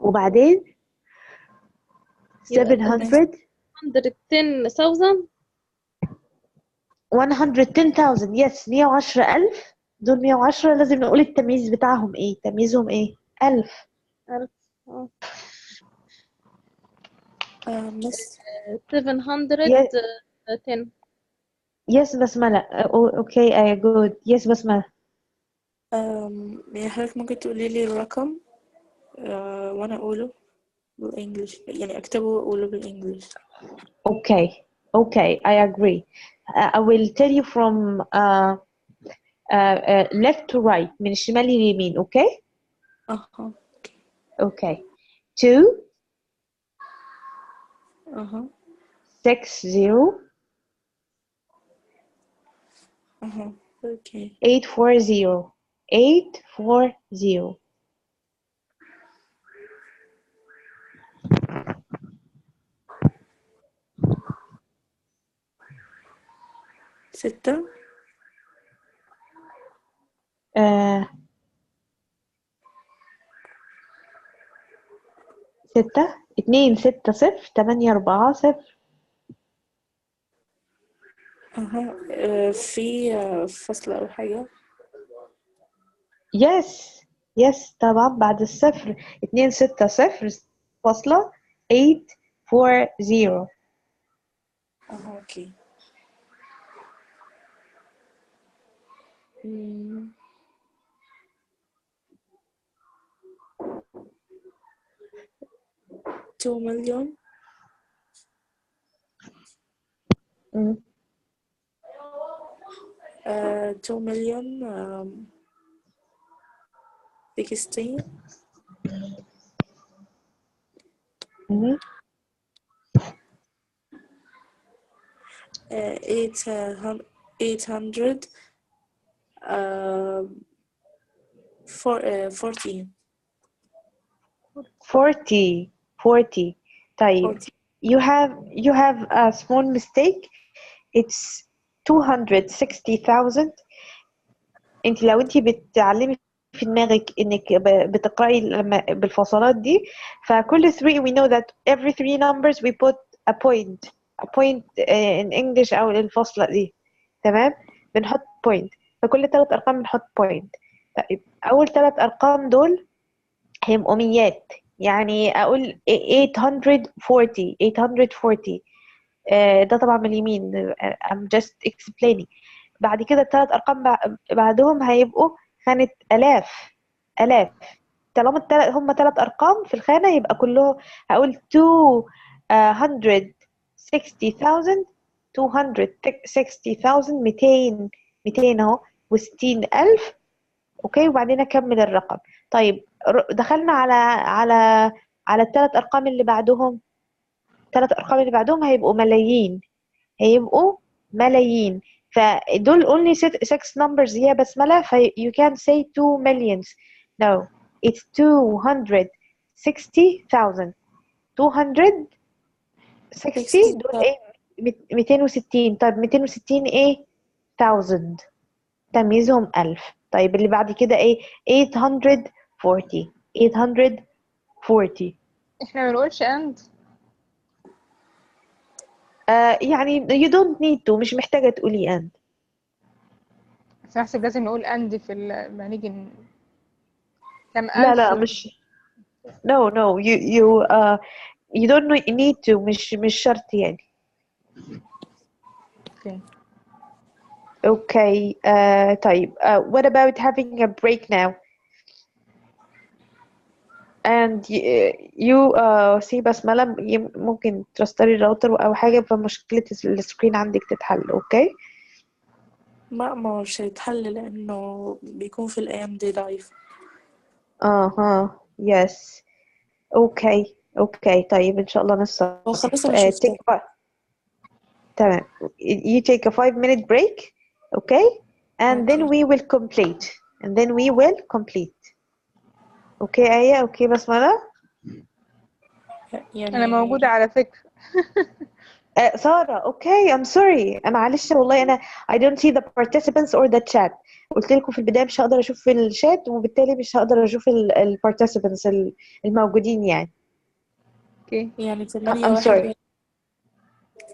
وبعدين 700. 110,000. 110,000 yes. 110,000 دول 110 لازم نقول التمييز بتاعهم ايه. تمييزهم ايه؟ 1000. 1000. Miss. 710. Yes بسملة. Okay good. Yes بسملة. يا حضرتك ممكن تقولي لي الرقم وأنا أقوله بالإنجليش يعني أكتبه وأقوله بالإنجليش. Okay I agree. I will tell you from left to right من الشمال لليمين. Okay. Okay. 2 60 Okay. 840 840. ستة. 6 2 6 0 8 4 0. في فصل أو حاجة. yes طبعا بعد الصفر 2 6 0 فاصلة 840. اوكي. 2 مليون. 2 million 16 Mhm. 800 14 40. طيب 40 you have a small mistake. It's 260,000. انت لو انت بتعلمي في دماغك انك بتقرأي لما بالفصلات دي، فكل 3 we know that every 3 numbers we put a point in English او الفصلة دي. تمام، بنحط point. فكل 3 ارقام بنحط point. طيب اول 3 ارقام دول هيبقوا ميات، يعني اقول 840. ده طبعا من اليمين. I'm just explaining. بعد كده الثلاث ارقام بعدهم هيبقوا خانة الاف. طالما هم ثلاث ارقام في الخانة يبقى كله هقول 260,000. 260,000 200 اهو و60,000. اوكي، وبعدين اكمل الرقم. طيب دخلنا على الثلاث ارقام اللي بعدهم. الثلاث ارقام اللي بعدهم هيبقوا ملايين. فدول only six numbers هي بسملة. you can say 2 millions. No, it's 260,000. 260 دول ايه؟ 260. طيب 260 ايه؟ 1000. تمييزهم 1000. طيب اللي بعد كده ايه؟ 840. 840. احنا ما بنقولش and. يعني you don't need to، مش محتاجة تقولي and. بس أحسب لازم نقول and لما نيجي كم لا ألف. مش no you don't need to. مش شرط يعني. اوكي. Okay. طيب what about having a break now and you see بسملة ممكن ترستري الراوتر او حاجة فمشكلة السكرين عندك تتحل. اوكي. ما مش هيتحل لأنه بيكون في الأيام دي لايف. yes. اوكي طيب ان شاء الله نصرف. وخلاص أنا شفتها. تمام. you take a 5-minute break. Okay, and then أوكي. we will complete. اوكي آية. اوكي بسملة. يعني أنا موجودة على فكرة. سارة. اوكي I'm sorry. معلش والله انا I don't see the participants or the chat. قلت لكم في البداية مش هقدر اشوف الشات وبالتالي مش هقدر اشوف ال participants الموجودين يعني. اوكي. يعني 8 I'm sorry. 1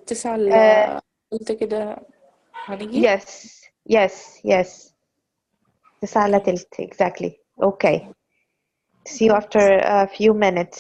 9 قلت كده هنيجي. yes 9:03 exactly. Okay, see you after a few minutes.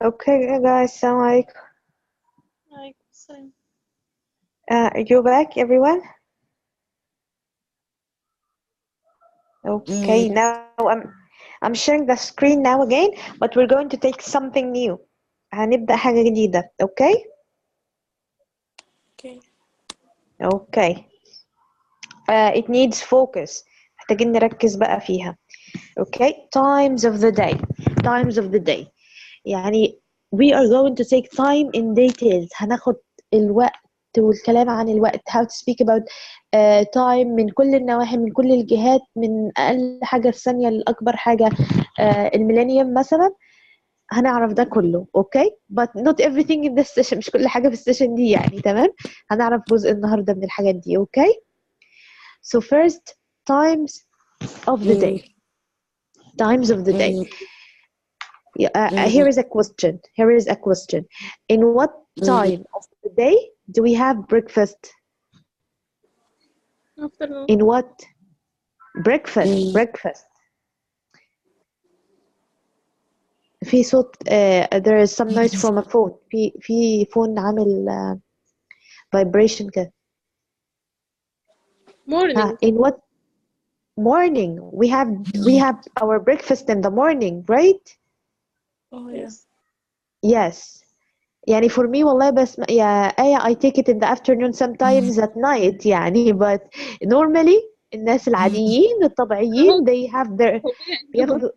Okay, guys, assalamu alaikum. عليكم السلام. You back, everyone? Okay, now I'm sharing the screen now again, but we're going to take something new. هنبدأ حاجة جديدة. Okay? Okay. Okay. It needs focus. محتاجين نركز بقى فيها. Okay? Times of the day. Times of the day. يعني we are going to take time in details. هناخد الوقت والكلام عن الوقت. How to speak about time من كل النواحي، من كل الجهات، من أقل حاجة الثانية لأكبر حاجة الميلينيوم مثلا. هنعرف ده كله. Okay? But not everything in this session. مش كل حاجة في السيشن دي يعني. تمام؟ هنعرف جزء النهاردة من الحاجات دي. Okay? So first, times of the day. Times of the day. Here is a question. Here is a question. In what time of the day do we have breakfast? afternoon. In what? Breakfast. Breakfast. في صوت there is some noise from a phone. في phone عامل vibration كده. morning. In what morning? We have our breakfast in the morning, right? Oh yeah. Yes. Yes. يعني for me والله بس يا آية I take it in the afternoon sometimes at night يعني but normally الناس العاديين الطبيعيين they have their بياخدوا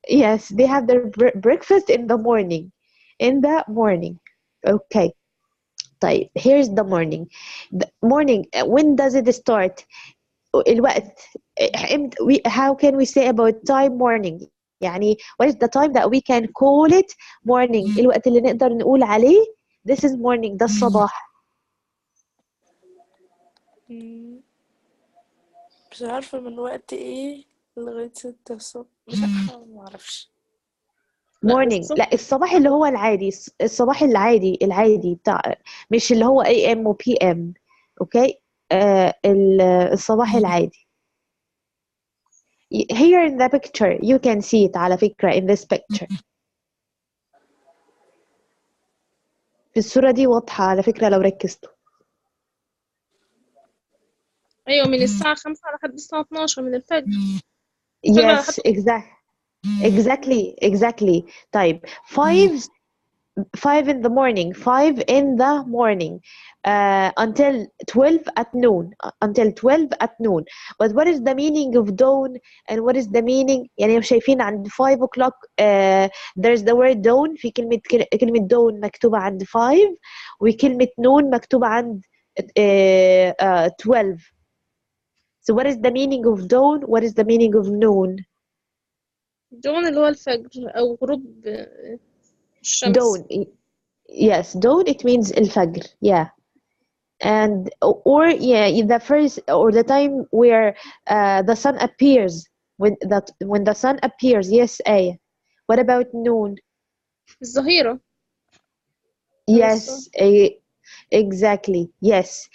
yes they have their breakfast in the morning. In the morning. Okay. طيب here's the morning. The morning when does it start? الوقت how can we say about time morning يعني what is the time that we can call it morning الوقت اللي نقدر نقول عليه this is morning ده الصباح. مش عارفة من وقت ايه لغاية 6 الصبح، مش عارفة، معرفش. لا morning الصبح. لا الصباح اللي هو العادي الصباح العادي بتاع مش اللي هو AM و PM. اوكي الصباح العادي. Here in the picture you can see it على فكرة in this picture. في الصورة دي واضحة على فكرة لو ركزتوا. أيوة من الساعة 5 لحد الساعة 12 من الفجر. Yes, exactly. طيب 5 in the morning, 5 in the morning, until 12 at noon, But what is the meaning of dawn and what is the meaning؟ يعني شايفين عند 5 o'clock there's the word dawn. في كلمة dawn مكتوبة عند 5 وكلمة noon مكتوبة عند 12. So what is the meaning of dawn? What is the meaning of noon? dawn اللي هو الفجر أو غروب الشمس. Dawn. Yes, dawn it means الفجر. Yeah. And or yeah, the first or the time where the sun appears when the sun appears. Yes, A. What about noon? الظهيرة. Yes, exactly. Yes.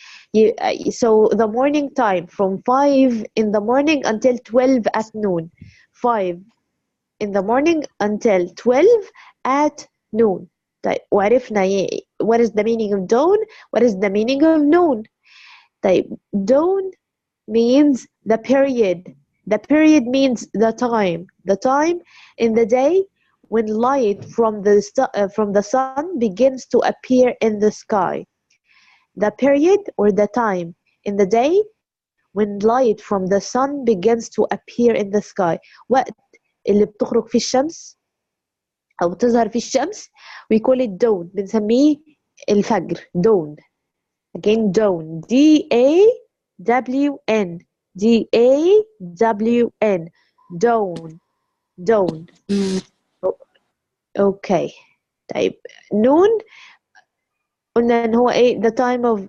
So the morning time from 5 in the morning until 12 at noon. 5 in the morning until 12 at noon. طيب وعرفنا what is the meaning of dawn, what is the meaning of noon. طيب dawn means the period. The period means the time in the day when light from the sun begins to appear in the sky. The period or the time in the day when light from the sun begins to appear in the sky. وقت اللي بتخرج فيه الشمس أو بتظهر فيه الشمس we call it dawn. بنسميه الفجر. dawn. Again dawn. D-A-W-N. D-A-W-N. dawn. Okay. طيب noon قلنا إن هو إيه the time of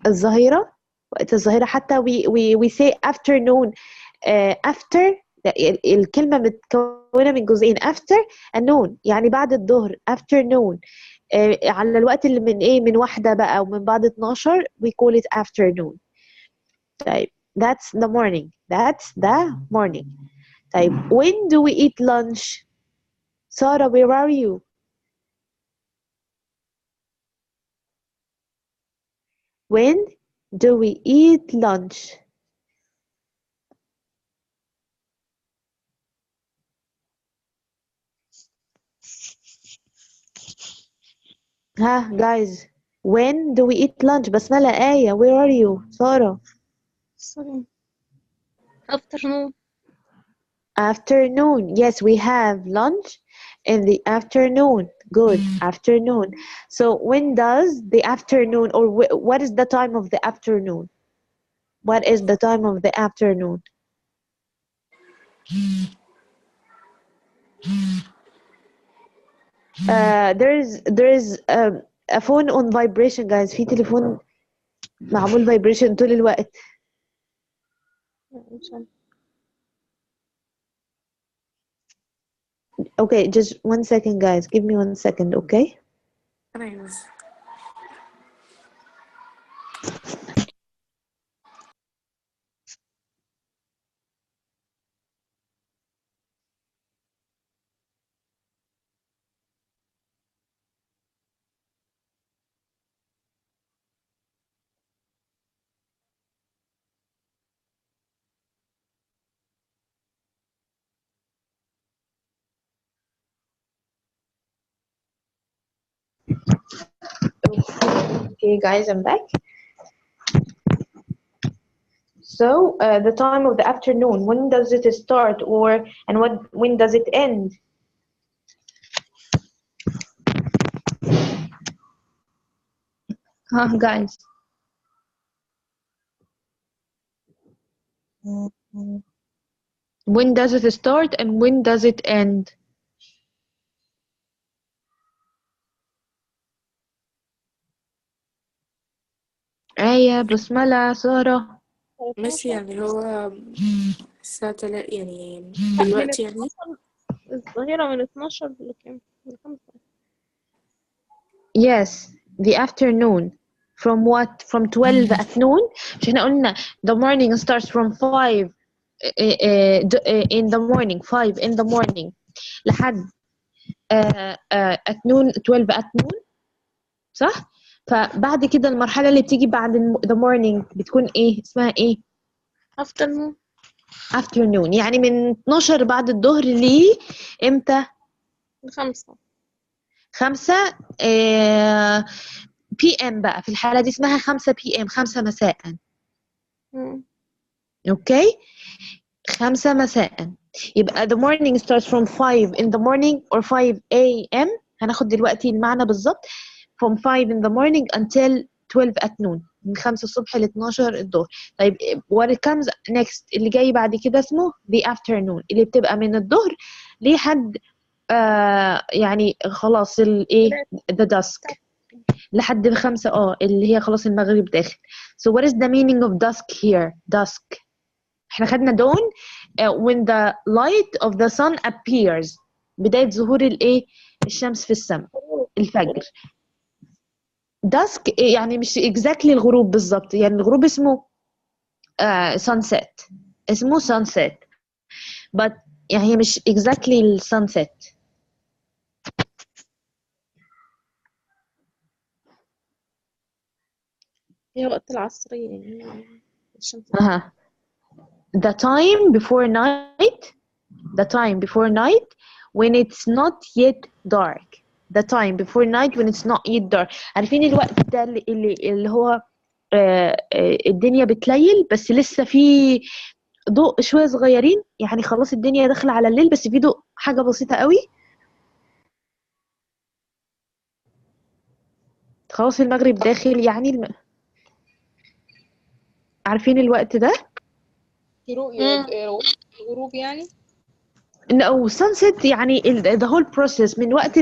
الظهيرة. وقت الظهيرة حتى we say afternoon. after الكلمة متكونة من جزئين after and noon يعني بعد الظهر afternoon. على الوقت اللي من ايه من واحدة بقى ومن بعد 12 we call it afternoon. طيب that's the morning. طيب when do we eat lunch? Sarah, where are you? when do we eat lunch? ها guys, when do we eat lunch? بسملة، آية، where are you؟ سارة. sorry. afternoon. Afternoon. Yes, we have lunch in the afternoon. Good. Afternoon. So when does the afternoon, or what is the time of the afternoon? What is the time of the afternoon? There is a phone on vibration guys. في تليفون معمول vibration طول الوقت. إن شاء الله. Okay, just 1 second guys. Give me 1 second, okay? تمام. Okay guys, I'm back. So the time of the afternoon, when does it start, and when does it end? Guys. When does it start and when does it end? آية، بسملة، سارة. ماشي، يعني هو الساعة يعني من دلوقتي يعني 12 الظهيرة، من 12 لكام؟ ل5. Yes, the afternoon. From what? From 12 at noon. مش احنا قلنا the morning starts from 5 in the morning, 5 in the morning لحد at noon، 12 at noon، صح؟ فبعد كده المرحلة اللي بتيجي بعد the morning بتكون ايه؟ اسمها ايه؟ afternoon. afternoon. يعني من 12 بعد الظهر امتى؟ 5. 5 PM بقى. في الحالة دي اسمها 5 PM، 5 مساء. اوكي، 5 مساء. يبقى the morning starts from 5 in the morning or 5 AM. هناخد دلوقتي المعنى بالظبط. from 5 in the morning until 12 at noon، من 5 الصبح ل 12 الظهر. طيب what comes next اللي جاي بعد كده اسمه the afternoon، اللي بتبقى من الظهر لحد يعني خلاص الايه the dusk، لحد 5 اللي هي خلاص المغرب داخل. So what is the meaning of dusk here? Dusk احنا خدنا dawn when the light of the sun appears، بداية ظهور الايه الشمس في السماء، الفجر. dusk يعني مش exactly الغروب بالظبط، يعني الغروب اسمه sunset، اسمه sunset but يعني هي مش exactly الsunset. هي وقت العصرية يعني الشمس. the time before night، the time before night when it's not yet dark. the time before night when it's not yet dark. عارفين الوقت ده اللي هو الدنيا بتليل بس لسه في ضوء شوية صغيرين، يعني خلاص الدنيا داخلة على الليل بس في ضوء حاجة بسيطة قوي، خلاص المغرب داخل يعني عارفين الوقت ده؟ الغروب يعني. او sunset يعني the whole process من وقت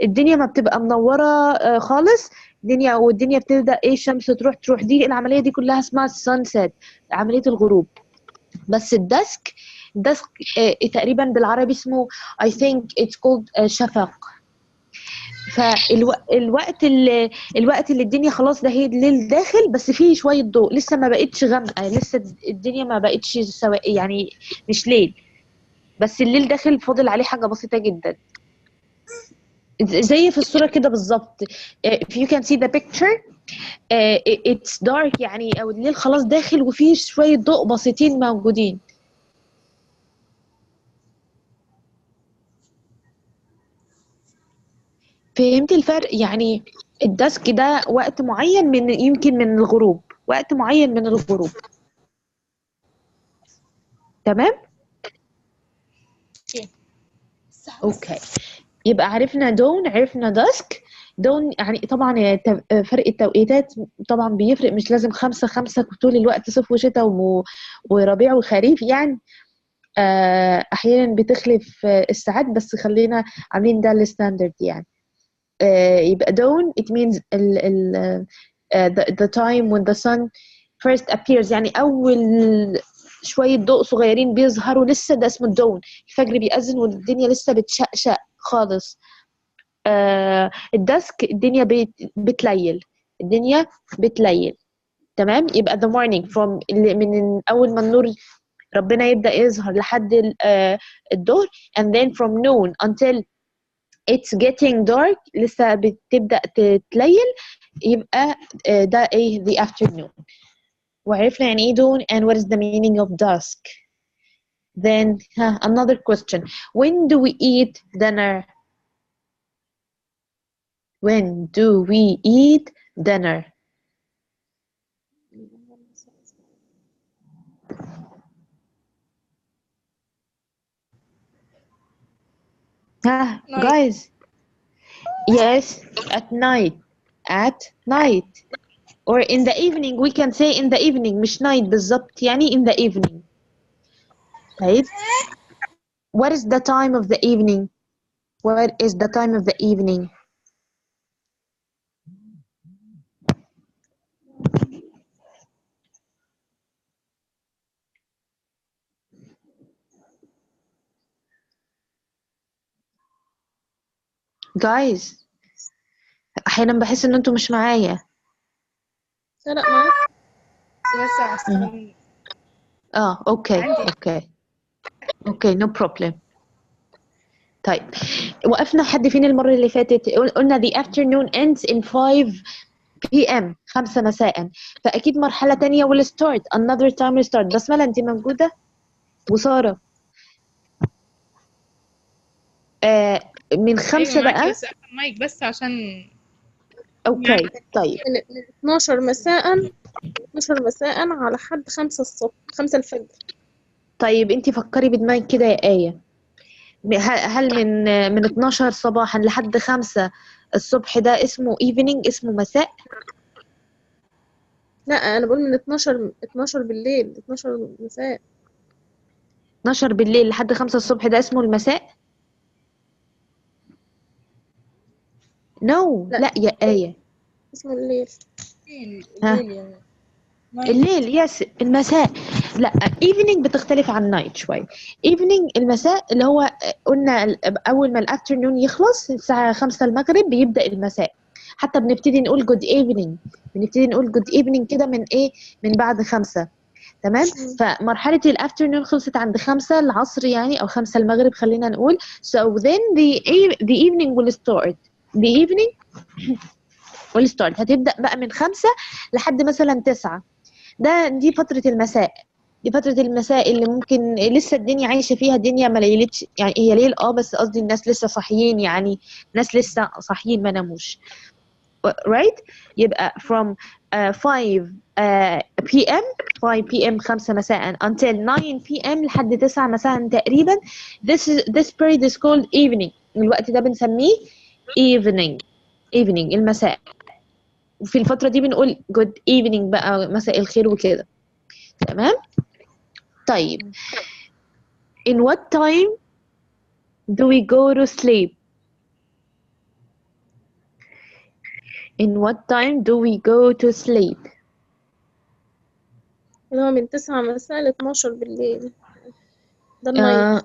الدنيا ما بتبقى منورة خالص، والدنيا بتبدأ ايه الشمس تروح دي العملية دي كلها اسمها sunset، عملية الغروب. بس الدسك تقريبا بالعربي اسمه I think it's called شفق. الوقت اللي الدنيا خلاص ده هي الليل داخل بس فيه شوية ضوء، لسه ما بقتش غامقة، لسه الدنيا ما بقتش يعني مش ليل، بس الليل داخل فاضل عليه حاجة بسيطة جدا. زي في الصورة كده بالظبط. if you can see the picture it's dark يعني، او الليل خلاص داخل وفيه شوية ضوء بسيطين موجودين. فهمت الفرق؟ يعني الدسك ده وقت معين من يمكن من الغروب، وقت معين من الغروب. تمام. اوكي، يبقى عرفنا دون، عرفنا داسك. دون يعني طبعا فرق التوقيتات طبعا بيفرق، مش لازم 5 طول الوقت، صيف وشتاء وربيع وخريف يعني. احيانا بتخلف الساعات، بس خلينا عاملين ده الستاندرد يعني. يبقى dawn it means the time when the sun first appears، يعني أول شوية ضوء صغيرين بيظهروا لسه، ده اسمه dawn. الفجر بيأذن والدنيا لسه بتشقشق خالص. الدسك الدنيا بتليل، الدنيا بتليل. تمام. يبقى the morning from من أول ما النور ربنا يبدأ يظهر لحد الظهر، and then from noon until it's getting dark لسه بتبدأ تتليل، يبقى ده ايه the afternoon. وعرفنا يعني ايه dawn and what is the meaning of dusk. Then another question, when do we eat dinner? When do we eat dinner? Guys, yes, at night. At night or in the evening. We can say in the evening، مش night بالظبط، يعني in the evening. طيب what is the time of the evening? What is the time of the evening? Guys احيانا بحس ان انتوا مش معايا. لا معاك. اوكي no problem. طيب وقفنا حد فين المرة اللي فاتت؟ قلنا the afternoon ends in 5 p.m. 5 مساء، فأكيد مرحلة تانية will start another time will start. بسملة انت موجودة؟ وسارة من 5 معاكي، بقى. بس قافله المايك بس عشان اوكي طيب. من 12 مساء، 12 مساء على حد 5 الصبح، 5 الفجر. طيب انت فكري بدماغك كده يا آية، هل من 12 صباحا لحد 5 الصبح ده اسمه evening، اسمه مساء؟ لا انا بقول من 12 بالليل، 12 مساء. 12 بالليل لحد 5 الصبح ده اسمه المساء؟ لا يا آية، اسمه الليل. الليل يس، المساء لا. evening بتختلف عن night شوية. evening المساء اللي هو قلنا أول ما الافternoon يخلص الساعة 5 المغرب بيبدأ المساء. حتى بنبتدي نقول good evening، بنبتدي نقول good evening كده من ايه، من بعد 5. تمام. فمرحلة الافترنون خلصت عند 5 العصر يعني، أو 5 المغرب خلينا نقول. so then the evening will start. the evening will start هتبدأ بقى من 5 لحد مثلا 9. دي فترة المساء. دي فترة المساء اللي ممكن لسه الدنيا عايشة فيها، الدنيا ما ليلتش يعني، هي ليل بس قصدي الناس لسه صاحيين يعني، الناس لسه صاحيين ما ناموش. right. يبقى from 5 p.m. 5 p.m. 5 مساء until 9 p.m. لحد 9 مساء تقريبا. this period is called evening. الوقت ده بنسميه evening المساء. وفي الفترة دي بنقول good evening بقى، مساء الخير وكده. تمام. طيب in what time do we go to sleep? In what time do we go to sleep? اللي هو من 9 مساء ل 12 بالليل، ده النايت.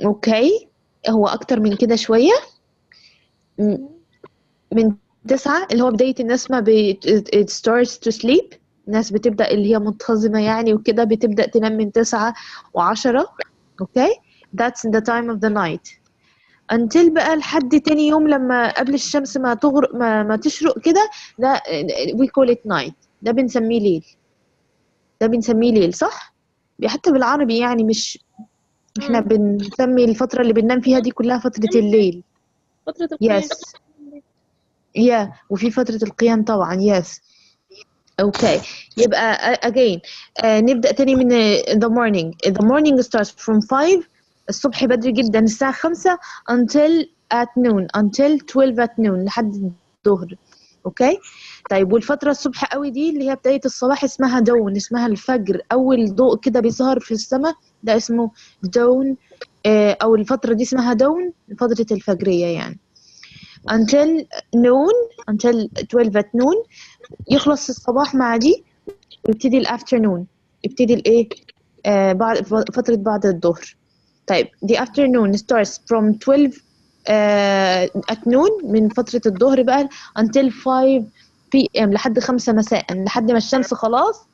اوكي، هو اكتر من كده شوية. من 9 اللي هو بداية الناس ما it starts to sleep. الناس بتبدأ اللي هي منتظمة يعني وكده بتبدأ تنام من 9 و10. اوكي that's the time of the night. until بقى لحد تاني يوم لما قبل الشمس ما تغرق ما تشرق كده، ده we call it night. ده بنسميه ليل. ده بنسميه ليل صح؟ حتى بالعربي يعني مش احنا بنسمي الفترة اللي بننام فيها دي كلها فترة الليل. فترة القيام. yes وفي فترة القيام طبعا yes. اوكي يبقى again نبدأ تاني من the morning starts from 5 الصبح بدري جدا الساعة 5 until at noon until 12 at noon لحد الظهر. اوكي طيب والفترة الصبح قوي دي اللي هي بداية الصباح اسمها دون، اسمها الفجر، أول ضوء كده بيظهر في السماء ده اسمه دون. أو الفترة دي اسمها دون، فترة الفجرية يعني. until noon until 12 at noon يخلص الصباح مع دي ويبتدي الافترنون، يبتدي الايه بعد فترة بعد الظهر. طيب the afternoon starts from 12 at noon من فترة الظهر بقى until 5 p.m. لحد 5 مساء، لحد ما الشمس خلاص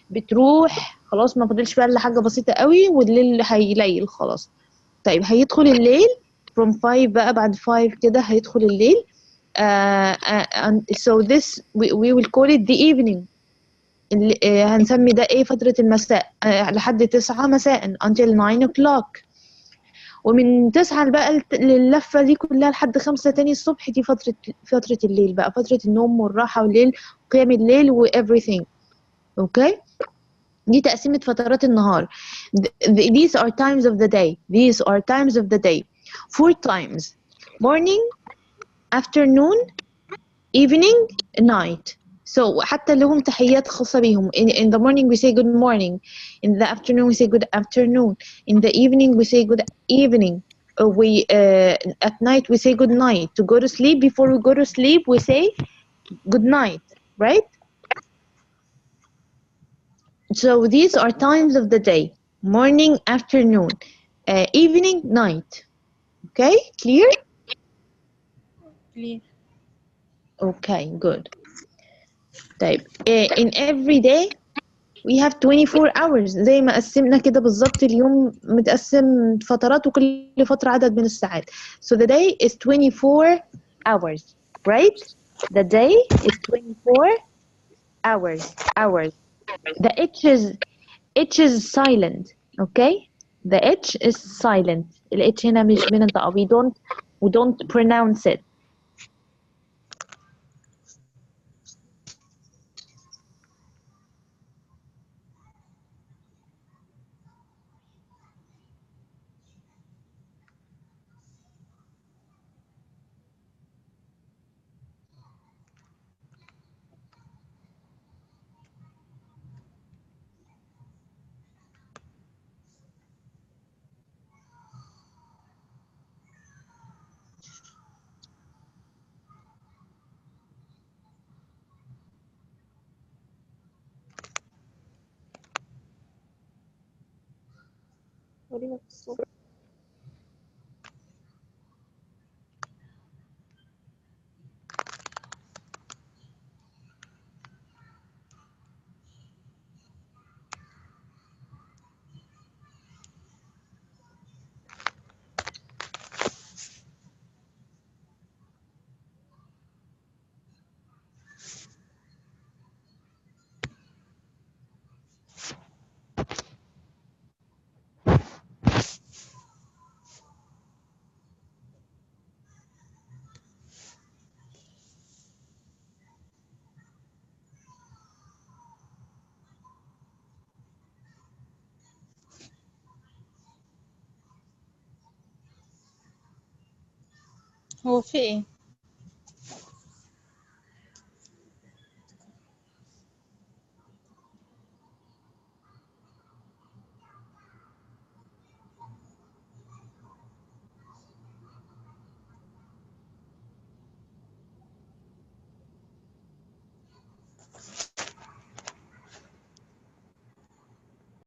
بتروح، خلاص ما فاضلش بقى الا حاجة بسيطة قوي والليل هيليل خلاص. طيب هيدخل الليل from 5 بقى، بعد 5 كده هيدخل الليل. so this we will call it the evening. هنسمي ده ايه فترة المساء لحد 9 مساء until 9 o'clock. ومن 9 بقى للفة دي كلها لحد 5 تاني الصبح دي فترة الليل بقى، فترة النوم والراحة والليل قيام الليل و everything. اوكي دي تقسيمة فترات النهار. These are times of the day. These are times of the day. 4 times: morning, afternoon, evening, night. So حتى لهم تحيات خاصة بيهم. In the morning we say good morning. In the afternoon we say good afternoon. In the evening we say good evening. At night we say good night. To go to sleep, before we go to sleep we say good night, right? So these are times of the day: morning, afternoon, evening, night. Okay, clear? Clear. Okay, good. طيب in every day we have 24 hours. زي ما قسمنا كده بالظبط، اليوم متقسم فترات وكل فترة عدد من الساعات. So the day is 24 hours, right? The day is 24 hours. The H is silent, okay? The H is silent. ال H هنا مش بننطقه. We don't pronounce it. ورينا في الصورة. هو في ايه؟